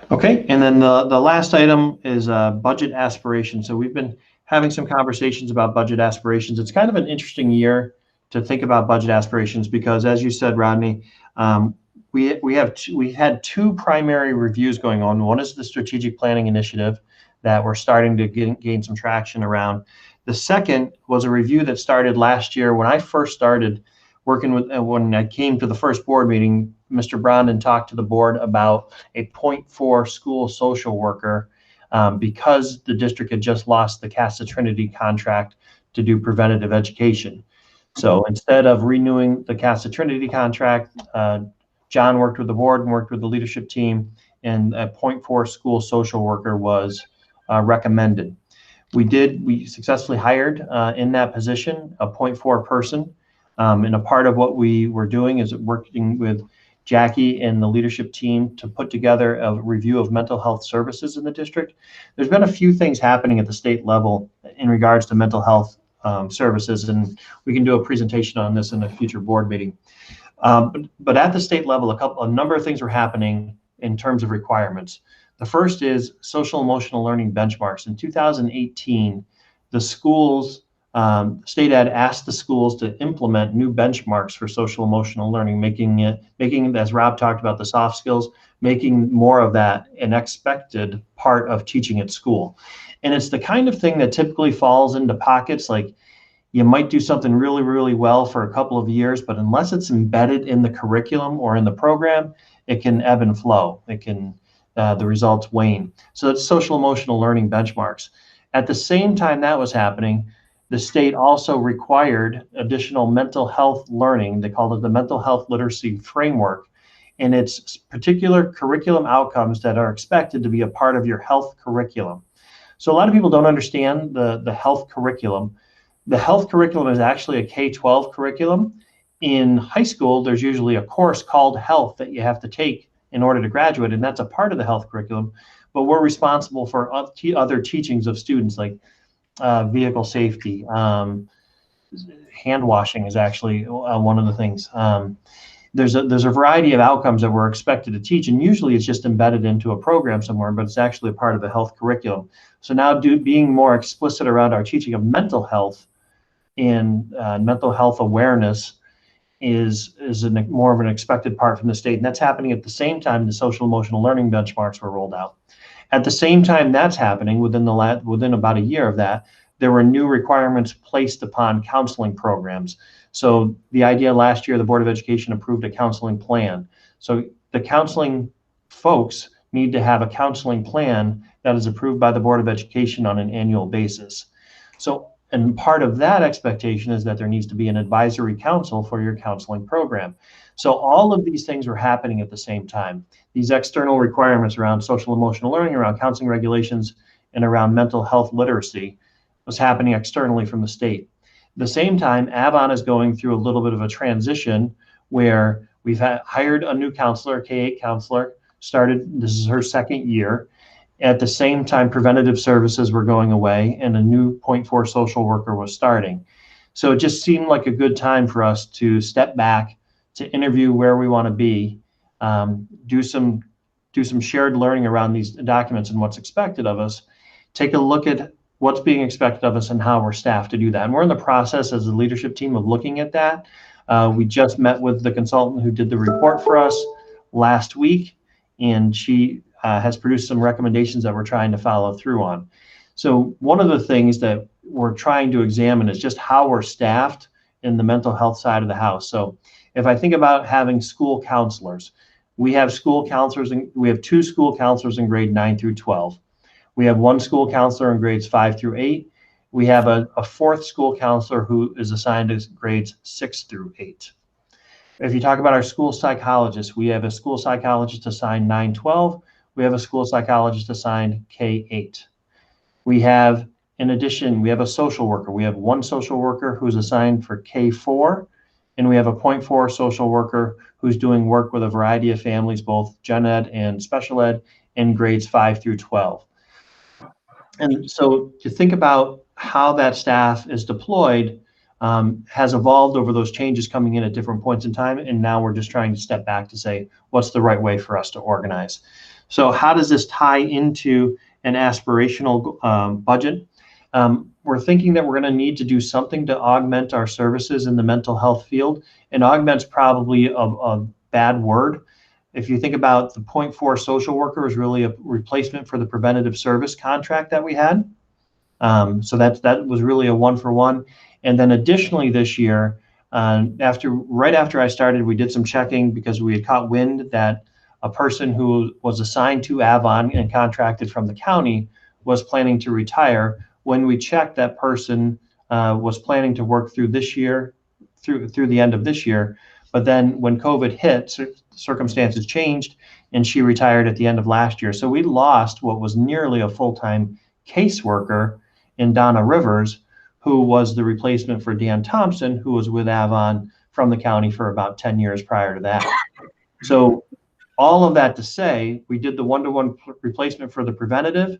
Okay, and then the last item is budget aspirations. So we've been having some conversations about budget aspirations. It's kind of an interesting year to think about budget aspirations, because as you said, Rodney, we had 2 primary reviews going on. One is the strategic planning initiative that we're starting to gain some traction around. The second was a review that started last year when I first started working with, when I came to the first board meeting. Mr. Brondon talked to the board about a 0.4 school social worker because the district had just lost the Casa Trinity contract to do preventative education. So instead of renewing the Casa Trinity contract, John worked with the board and worked with the leadership team, and a 0.4 school social worker was recommended. We successfully hired in that position a 0.4 person. And a part of what we were doing is working with Jackie and the leadership team to put together a review of mental health services in the district. There's been a few things happening at the state level in regards to mental health services, and we can do a presentation on this in a future board meeting. But at the state level, a number of things were happening in terms of requirements. The first is social emotional learning benchmarks. In 2018, the schools, state ed asked the schools to implement new benchmarks for social emotional learning, making it, as Rob talked about, the soft skills, making more of that an expected part of teaching at school. And it's the kind of thing that typically falls into pockets, like you might do something really, really well for a couple of years, but unless it's embedded in the curriculum or in the program, it can ebb and flow. It can, the results wane. So it's social emotional learning benchmarks. At the same time that was happening, the state also required additional mental health learning. They called it the mental health literacy framework, and it's particular curriculum outcomes that are expected to be a part of your health curriculum. So a lot of people don't understand the health curriculum. The health curriculum is actually a K-12 curriculum. In high school, there's usually a course called health that you have to take in order to graduate, and that's a part of the health curriculum. But we're responsible for other teachings of students, like vehicle safety. Hand washing is actually one of the things. There's a variety of outcomes that we're expected to teach, and usually it's just embedded into a program somewhere, but it's actually a part of the health curriculum. So now being more explicit around our teaching of mental health and mental health awareness is more of an expected part from the state, and that's happening at the same time the social emotional learning benchmarks were rolled out. At the same time that's happening, within about a year of that, there were new requirements placed upon counseling programs. So the idea last year, the Board of Education approved a counseling plan. So the counseling folks need to have a counseling plan that is approved by the Board of Education on an annual basis. So, and part of that expectation is that there needs to be an advisory council for your counseling program. So all of these things were happening at the same time. These external requirements around social emotional learning, around counseling regulations, and around mental health literacy was happening externally from the state. At the same time, Avon is going through a little bit of a transition where we've hired a new counselor, K-8 counselor, this is her second year. At the same time, preventative services were going away and a new .4 social worker was starting. So it just seemed like a good time for us to step back, to interview where we want to be, do some shared learning around these documents and what's expected of us, take a look at what's being expected of us and how we're staffed to do that. And we're in the process as a leadership team of looking at that. We just met with the consultant who did the report for us last week, and she has produced some recommendations that we're trying to follow through on. So one of the things that we're trying to examine is just how we're staffed in the mental health side of the house. So if I think about having school counselors, we have school counselors, and we have 2 school counselors in grade 9 through 12. We have 1 school counselor in grades 5 through 8. We have a 4th school counselor who is assigned to grades 6 through 8. If you talk about our school psychologists, we have a school psychologist assigned 9-12. We have a school psychologist assigned K-8. We have, in addition, we have a social worker. We have 1 social worker who's assigned for K-4, and we have a .4 social worker who's doing work with a variety of families, both gen ed and special ed, in grades 5 through 12. And so to think about how that staff is deployed has evolved over those changes coming in at different points in time. And now we're just trying to step back to say, what's the right way for us to organize? So how does this tie into an aspirational budget? We're thinking that we're going to need to do something to augment our services in the mental health field. And augment's probably a bad word. If you think about the .4 social worker is really a replacement for the preventative service contract that we had. So that was really a 1-for-1. And then additionally this year, right after I started, we did some checking because we had caught wind that a person who was assigned to Avon and contracted from the county was planning to retire. When we checked, that person was planning to work through this year, through the end of this year. But then when COVID hit, circumstances changed, and she retired at the end of last year. So we lost what was nearly a full-time caseworker in Donna Rivers, who was the replacement for Dan Thompson, who was with Avon from the county for about 10 years prior to that. So all of that to say, we did the 1-to-1 replacement for the preventative,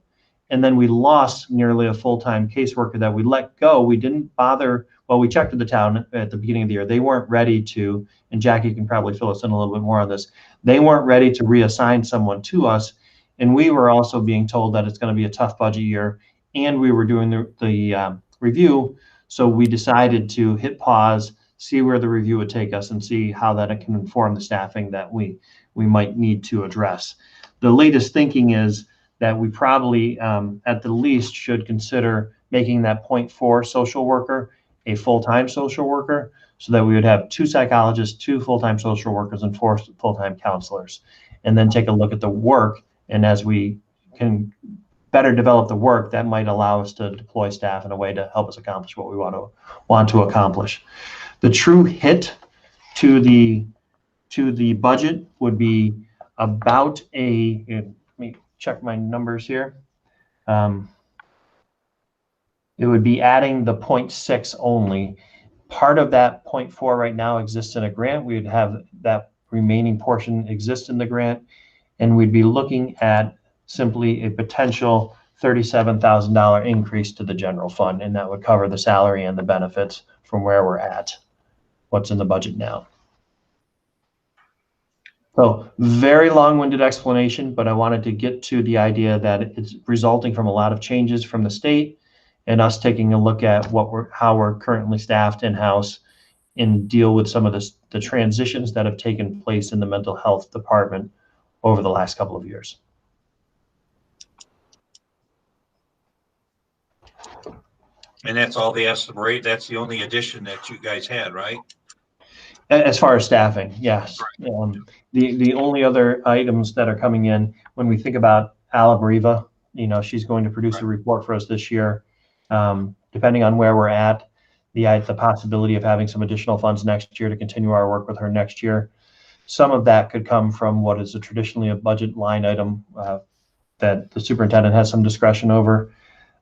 and then we lost nearly a full-time caseworker that we let go. We didn't bother, well, we checked with the town at the beginning of the year. They weren't ready to, and Jackie can probably fill us in a little bit more on this. They weren't ready to reassign someone to us. And we were also being told that it's going to be a tough budget year. And we were doing the review. So we decided to hit pause, see where the review would take us, and see how that it can inform the staffing that we might need to address. The latest thinking is that we probably, at the least, should consider making that .4 social worker a full-time social worker, so that we would have 2 psychologists, 2 full-time social workers, and 4 full-time counselors, and then take a look at the work. And as we can better develop the work, that might allow us to deploy staff in a way to help us accomplish what we want to accomplish. The true hit to the budget would be about let me check my numbers here. It would be adding the 0.6 only. Part of that 0.4 right now exists in a grant. We would have that remaining portion exist in the grant, and we'd be looking at simply a potential $37,000 increase to the general fund, and that would cover the salary and the benefits from where we're at, what's in the budget now. So very long-winded explanation, but I wanted to get to the idea that it's resulting from a lot of changes from the state and us taking a look at how we're currently staffed in-house and deal with some of the transitions that have taken place in the mental health department over the last couple of years. And that's all the estimate, that's the only addition that you guys had, right? As far as staffing, yes. The only other items that are coming in, when we think about Alabriva, she's going to produce a report for us this year. Depending on where we're at, the possibility of having some additional funds next year to continue our work with her next year. Some of that could come from what is traditionally a budget line item that the superintendent has some discretion over.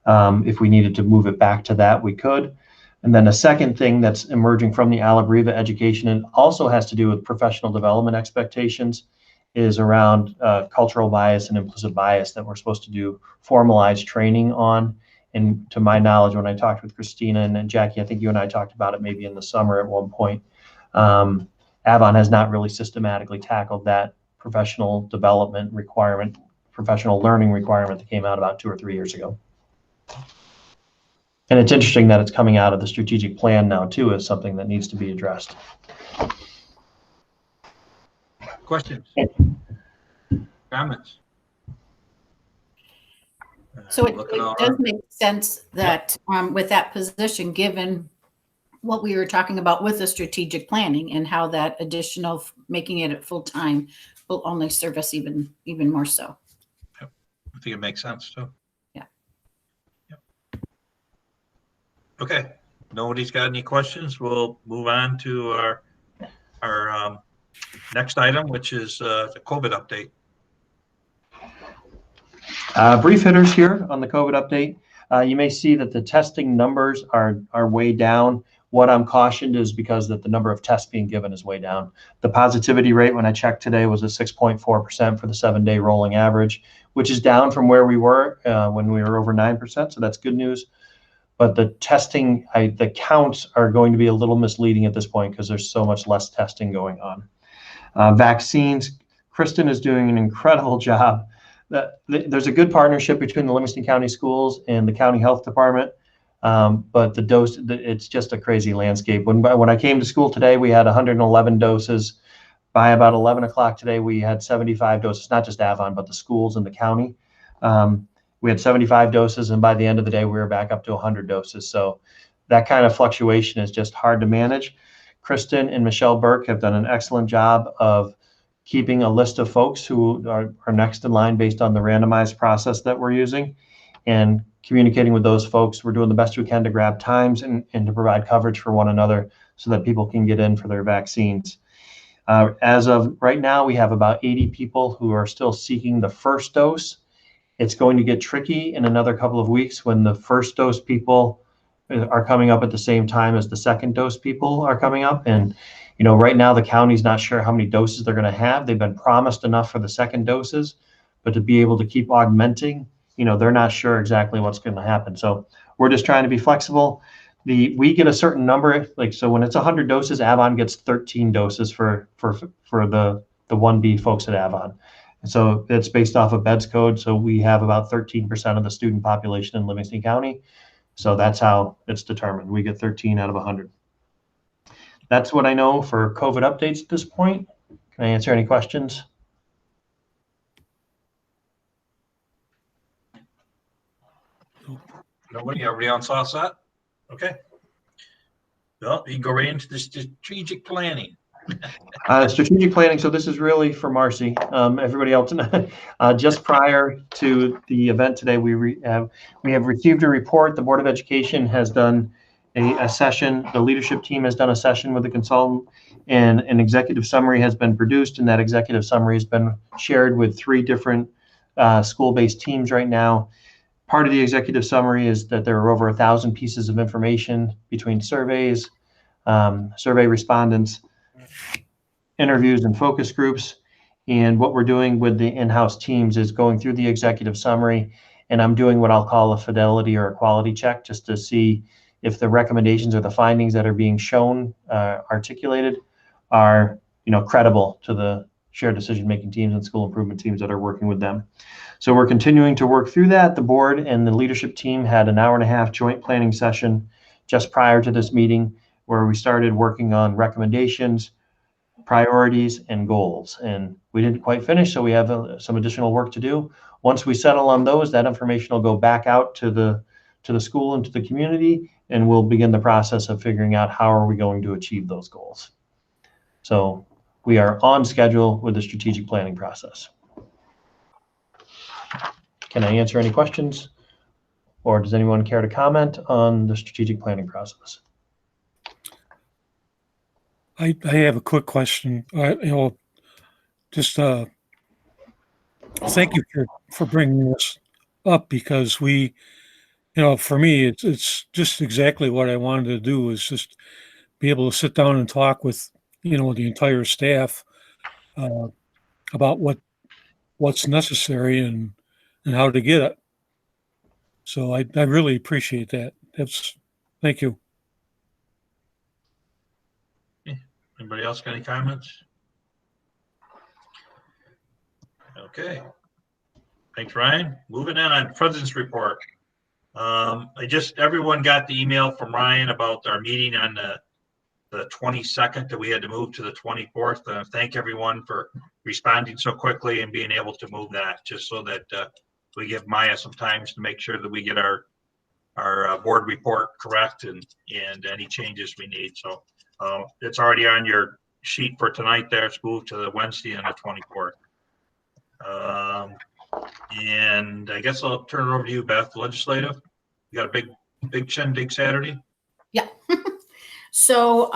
If we needed to move it back to that, we could. And then a second thing that's emerging from the Alabriva education, and also has to do with professional development expectations, is around cultural bias and implicit bias that we're supposed to do formalized training on. And to my knowledge, when I talked with Christina and Jackie, I think you and I talked about it maybe in the summer at one point, Avon has not really systematically tackled that professional development requirement, professional learning requirement that came out about 2 or 3 years ago. And it's interesting that it's coming out of the strategic plan now too, as something that needs to be addressed. Questions? Comments? So it does make sense that with that position, given what we were talking about with the strategic planning and how that additional making it at full time will only serve us even more so. Yep. I think it makes sense too. Yeah. Yep. Okay. Nobody's got any questions. We'll move on to our next item, which is the COVID update. Brief hitters here on the COVID update. You may see that the testing numbers are way down. What I'm cautioned is because that the number of tests being given is way down. The positivity rate when I checked today was at 6.4% for the 7-day rolling average, which is down from where we were when we were over 9%. So that's good news. But the testing, the counts are going to be a little misleading at this point because there's so much less testing going on. Vaccines, Kristen is doing an incredible job. There's a good partnership between the Livingston County Schools and the county health department, but it's just a crazy landscape. When I came to school today, we had 111 doses. By about 11 o'clock today, we had 75 doses, not just Avon, but the schools in the county. We had 75 doses, and by the end of the day, we were back up to 100 doses. So that kind of fluctuation is just hard to manage. Kristen and Michelle Burke have done an excellent job of keeping a list of folks who are next in line based on the randomized process that we're using and communicating with those folks. We're doing the best we can to grab times and to provide coverage for one another so that people can get in for their vaccines. As of right now, we have about 80 people who are still seeking the first dose. It's going to get tricky in another couple of weeks when the first dose people are coming up at the same time as the second dose people are coming up. And right now the county's not sure how many doses they're going to have. They've been promised enough for the second doses, but to be able to keep augmenting, they're not sure exactly what's going to happen. So we're just trying to be flexible. We get a certain number, so when it's 100 doses, Avon gets 13 doses for the 1B folks at Avon. And so it's based off of beds code. So we have about 13% of the student population in Livingston County. So that's how it's determined. We get 13 out of 100. That's what I know for COVID updates at this point. Can I answer any questions? Nobody? Everybody else all set? Okay. Well, you can go right into the strategic planning. Strategic planning. So this is really for Marcy. Everybody else, just prior to the event today, we have received a report. The Board of Education has done a session. The leadership team has done a session with the consultant, and an executive summary has been produced. And that executive summary has been shared with 3 different school-based teams right now. Part of the executive summary is that there are over 1,000 pieces of information between surveys, survey respondents, interviews and focus groups. And what we're doing with the in-house teams is going through the executive summary, and I'm doing what I'll call a fidelity or a quality check, just to see if the recommendations or the findings that are being shown, articulated, are credible to the shared decision-making teams and school improvement teams that are working with them. So we're continuing to work through that. The board and the leadership team had an hour-and-a-half joint planning session just prior to this meeting, where we started working on recommendations, priorities, and goals. And we didn't quite finish, so we have some additional work to do. Once we settle on those, that information will go back out to the school and to the community, and we'll begin the process of figuring out how are we going to achieve those goals. So we are on schedule with the strategic planning process. Can I answer any questions? Or does anyone care to comment on the strategic planning process? I have a quick question. Just thank you for bringing this up, because we, for me, it's just exactly what I wanted to do, is just be able to sit down and talk with, the entire staff about what's necessary and how to get it. So I really appreciate that. Thank you. Anybody else got any comments? Okay. Thanks, Ryan. Moving on, President's Report. Everyone got the email from Ryan about our meeting on the 22nd that we had to move to the 24th. Thank everyone for responding so quickly and being able to move that, just so that we give Maya some time to make sure that we get our board report correct and any changes we need. So it's already on your sheet for tonight there. It's moved to the Wednesday and the 24th. And I guess I'll turn it over to you, Beth. Legislative, you got a big shindig Saturday? Yeah. So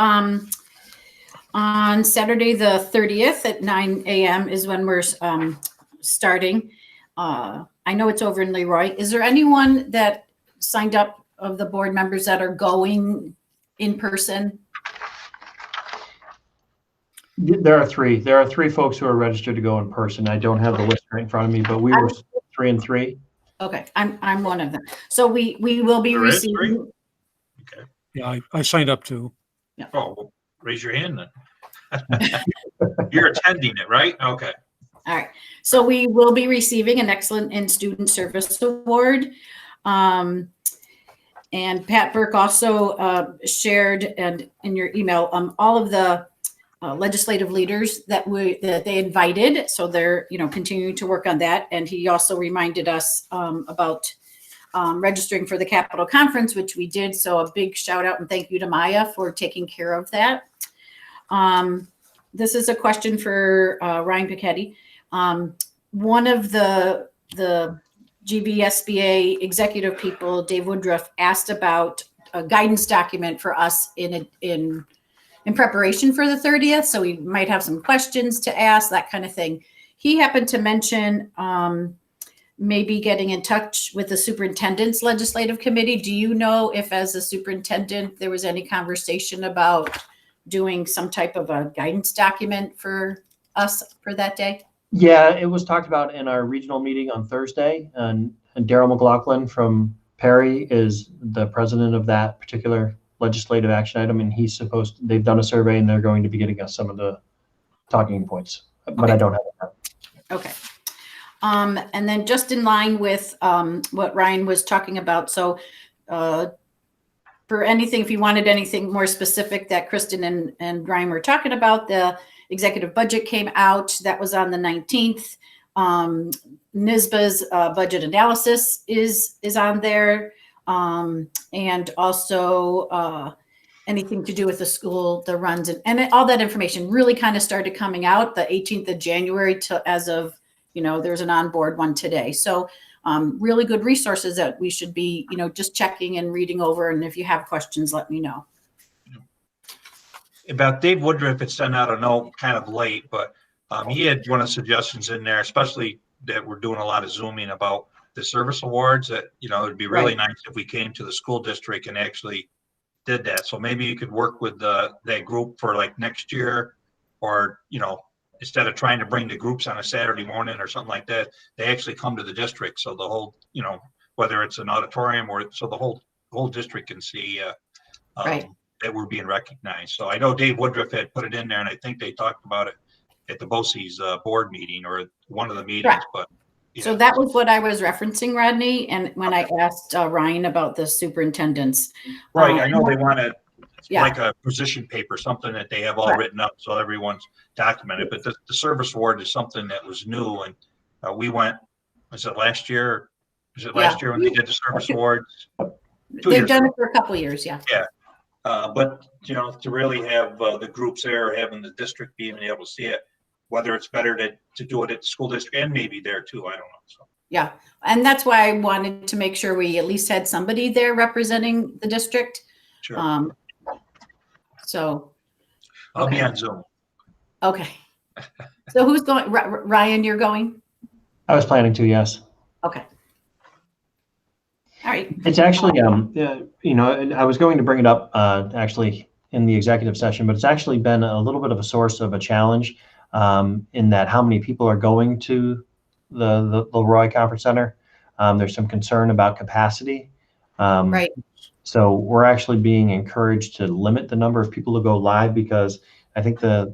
on Saturday the 30th at 9 a.m. is when we're starting. I know it's over in Leroy. Is there anyone that signed up of the board members that are going in person? There are 3. There are 3 folks who are registered to go in person. I don't have the list right in front of me, but we were 3 and 3. Okay, I'm one of them. So we will be receiving. Okay. Yeah, I signed up too. Yeah. Oh, well, raise your hand then. You're attending it, right? Okay. All right. So we will be receiving an Excellent in Student Service Award. And Pat Burke also shared, and in your email, all of the legislative leaders that they invited. So they're continuing to work on that. And he also reminded us about registering for the Capitol Conference, which we did. So a big shout out and thank you to Maya for taking care of that. This is a question for Ryan Piketty. One of the GVSBA executive people, Dave Woodruff, asked about a guidance document for us in preparation for the 30th. So we might have some questions to ask, that kind of thing. He happened to mention maybe getting in touch with the superintendent's legislative committee. Do you know if, as a superintendent, there was any conversation about doing some type of a guidance document for us for that day? Yeah, it was talked about in our regional meeting on Thursday, and Daryl McLaughlin from Perry is the president of that particular legislative action item, and they've done a survey and they're going to be getting us some of the talking points, but okay. I don't have that. Okay. And then just in line with what Ryan was talking about, so for anything, if you wanted anything more specific that Kristen and Ryan were talking about, the executive budget came out. That was on the 19th. NYSBA's budget analysis is on there. And also anything to do with the school, the runs, and all that information really kind of started coming out the 18th of January to as of, there's an onboard one today. So really good resources that we should be, just checking and reading over. And if you have questions, let me know. About Dave Woodruff, it sent out a note kind of late, but he had one of the suggestions in there, especially that we're doing a lot of Zooming about the service awards, that, it'd be really nice if we came to the school district and actually did that. So maybe you could work with that group for like next year, or, instead of trying to bring the groups on a Saturday morning or something like that, they actually come to the district. So the whole, whether it's an auditorium or so the whole district can see that we're being recognized. So I know Dave Woodruff had put it in there, and I think they talked about it at the BOCES board meeting or one of the meetings. Right. But yeah. So that was what I was referencing, Rodney. And when I asked Ryan about the superintendents, right, I know they wanted like a position paper, something that they have all written up so everyone's documented. But the service award is something that was new, and we went. Was it last year? Was it last year when they did the service awards? They've done it for a couple of years, yeah. Yeah. But, to really have the groups there, having the district being able to see it, whether it's better to do it at the school district and maybe there too, I don't know. So. Yeah, and that's why I wanted to make sure we at least had somebody there representing the district. Sure. So. I'll be on Zoom. Okay. So who's going? Ryan, you're going? I was planning to, yes. Okay. All right. It's actually, I was going to bring it up actually in the executive session, but it's actually been a little bit of a source of a challenge in that how many people are going to the Leroy Conference Center. There's some concern about capacity. Right. So we're actually being encouraged to limit the number of people who go live, because I think the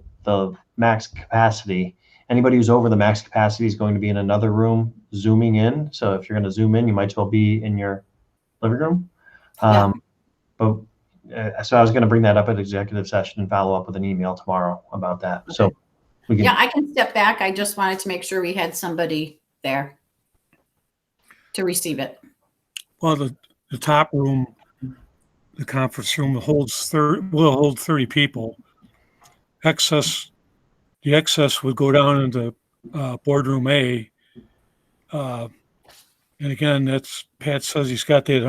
max capacity, anybody who's over the max capacity is going to be in another room Zooming in. So if you're going to Zoom in, you might as well be in your living room. But so I was going to bring that up at executive session and follow up with an email tomorrow about that. Okay. So we can. Yeah, I can step back. I just wanted to make sure we had somebody there to receive it. Well, the top room, the conference room will hold 30 people. The excess would go down into boardroom A. And again, that's Pat says he's got that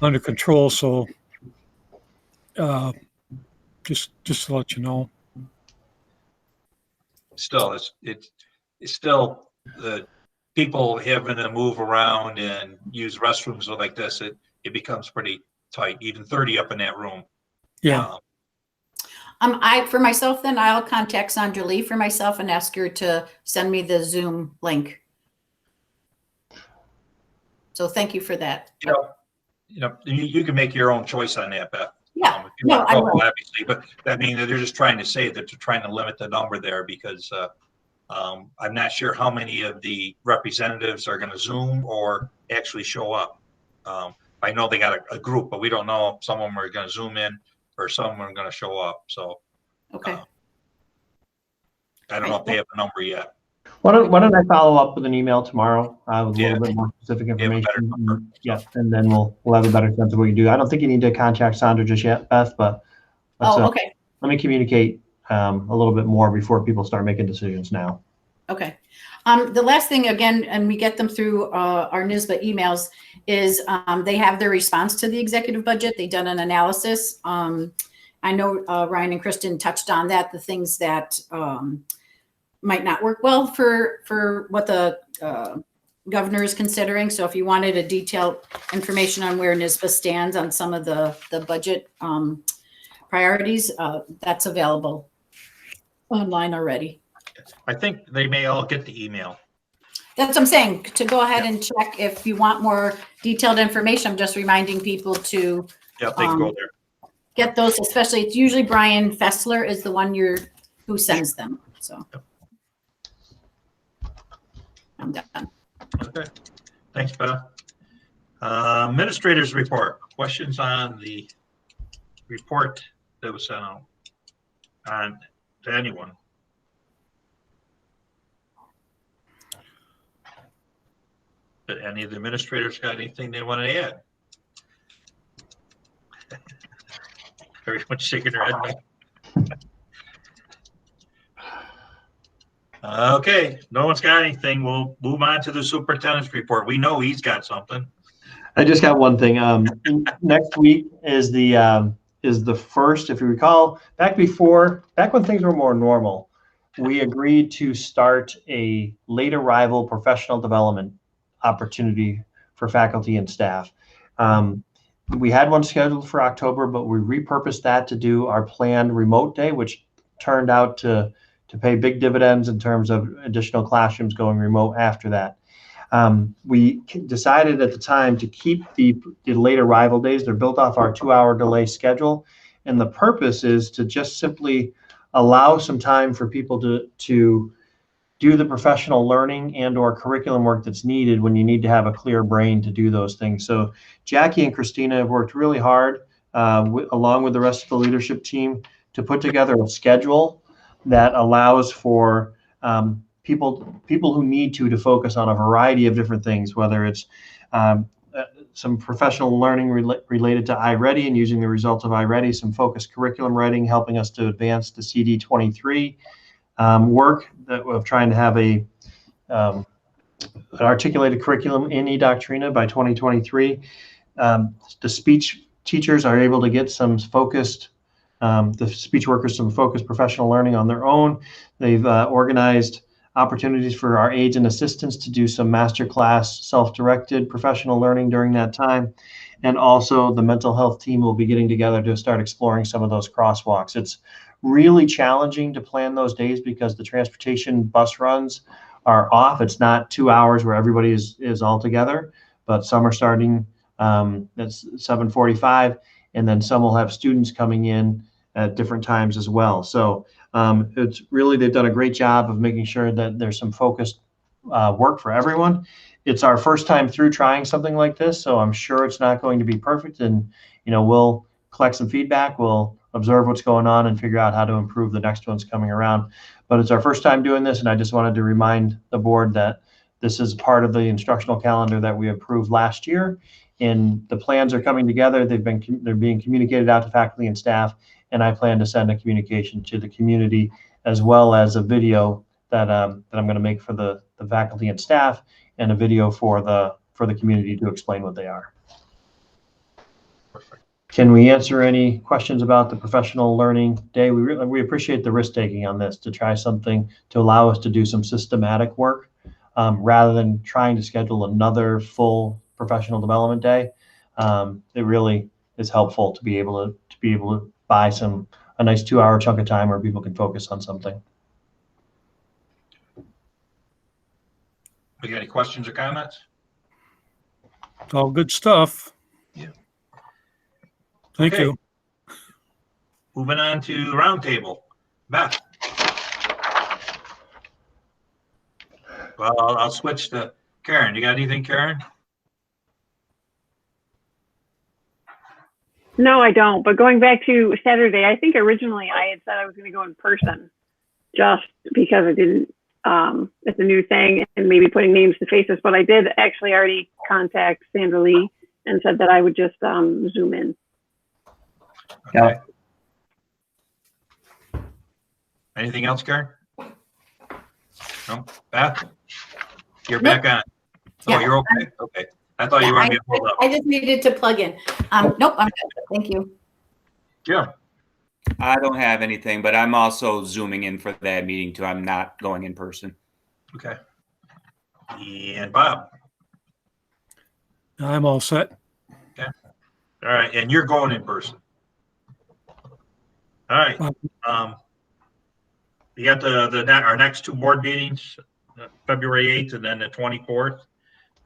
under control. So just to let you know. Still, it's still the people having to move around and use restrooms like this. It becomes pretty tight, even 30 up in that room. Yeah. For myself, then I'll contact Sandra Lee for myself and ask her to send me the Zoom link. So thank you for that. You can make your own choice on that, Beth. Yeah, if you want to go, obviously, but I mean, they're just trying to say that they're trying to limit the number there, because I'm not sure how many of the representatives are going to Zoom or actually show up. I know they got a group, but we don't know if some of them are going to Zoom in or some of them are going to show up. So, okay. I don't know if they have a number yet. Why don't I follow up with an email tomorrow with a little bit more specific information? Yeah, and then we'll have a better sense of what you do. I don't think you need to contact Sandra just yet, Beth, but okay. Let me communicate a little bit more before people start making decisions now. Okay. The last thing, again, and we get them through our NYSBA emails, is they have their response to the executive budget. They've done an analysis. I know Ryan and Kristen touched on that, the things that might not work well for what the governor is considering. So if you wanted a detailed information on where NYSBA stands on some of the budget priorities, that's available online already. I think they may all get the email. That's what I'm saying, to go ahead and check if you want more detailed information. I'm just reminding people to they can go there. Get those, especially it's usually Brian Fessler is the one who sends them. So I'm done. Okay. Thanks, Beth. Administrators report. Questions on the report that was sent out to anyone? Did any of the administrators got anything they want to add? Very much shaking her head no. Okay, no one's got anything. We'll move on to the superintendent's report. We know he's got something. I just got one thing. Next week is the first, if you recall, back when things were more normal, we agreed to start a late arrival professional development opportunity for faculty and staff. We had one scheduled for October, but we repurposed that to do our planned remote day, which turned out to pay big dividends in terms of additional classrooms going remote after that. We decided at the time to keep the late arrival days. They're built off our 2-hour delay schedule. And the purpose is to just simply allow some time for people to do the professional learning and or curriculum work that's needed when you need to have a clear brain to do those things. So Jackie and Christina have worked really hard along with the rest of the leadership team to put together a schedule that allows for people who need to focus on a variety of different things, whether it's some professional learning related to iReady and using the results of iReady, some focused curriculum writing, helping us to advance the CD23 work of trying to have an articulated curriculum in eDoctrina by 2023. The speech teachers are able to get some focused, the speech workers some focused professional learning on their own. They've organized opportunities for our aides and assistants to do some masterclass self-directed professional learning during that time. And also the mental health team will be getting together to start exploring some of those crosswalks. It's really challenging to plan those days because the transportation bus runs are off. It's not 2 hours where everybody is all together, but some are starting at 7:45, and then some will have students coming in at different times as well. So it's really, they've done a great job of making sure that there's some focused work for everyone. It's our first time through trying something like this, so I'm sure it's not going to be perfect. And we'll collect some feedback, we'll observe what's going on, and figure out how to improve the next ones coming around. But it's our first time doing this, and I just wanted to remind the board that this is part of the instructional calendar that we approved last year, and the plans are coming together. They're being communicated out to faculty and staff, and I plan to send a communication to the community as well as a video that I'm going to make for the faculty and staff, and a video for the community to explain what they are. Perfect. Can we answer any questions about the professional learning day? We appreciate the risk taking on this to try something to allow us to do some systematic work rather than trying to schedule another full professional development day. It really is helpful to be able to buy a nice 2-hour chunk of time where people can focus on something. We got any questions or comments? All good stuff. Yeah. Thank Okay. you. Moving on to roundtable. Beth. Well, I'll switch to Karen. You got anything, Karen? No, I don't. But going back to Saturday, I think originally I had said I was going to go in person just because I didn't, it's a new thing and maybe putting names to faces, but I did actually already contact Sandra Lee and said that I would just Zoom in. Okay. Anything else, Karen? No? Beth? You're back on. Oh, Yeah. you're okay? Okay. I thought you were going to get pulled up. I just needed to plug in. Nope, I'm good. Thank you. Jim? I don't have anything, but I'm also Zooming in for that meeting too. I'm not going in person. Okay. And Bob? I'm all set. Okay. All right. And you're going in person. All right. You got our next two board meetings, February 8th and then the 24th.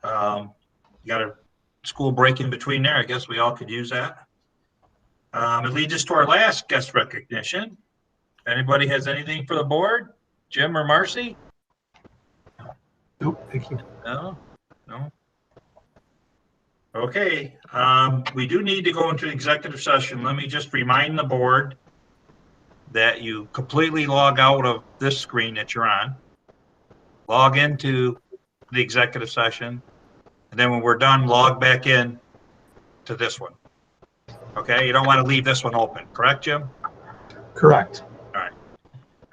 You got a school break in between there. I guess we all could use that. It leads us to our last guest recognition. If anybody has anything for the board, Jim or Marcy? Nope, thank you. No? Okay. We do need to go into executive session. Let me just remind the board that you completely log out of this screen that you're on, log into the executive session, and then when we're done, log back in to this one. Okay, you don't want to leave this one open, correct, Jim? Correct.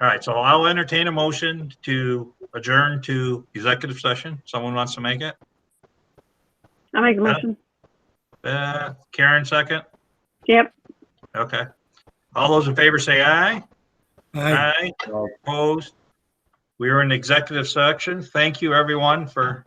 All right, so I'll entertain a motion to adjourn to executive session. Someone wants to make it? I'll make a motion. Karen, second? Yep. Okay. All those in favor say aye. I Aye. Opposed? We are in executive section. Thank you, everyone, for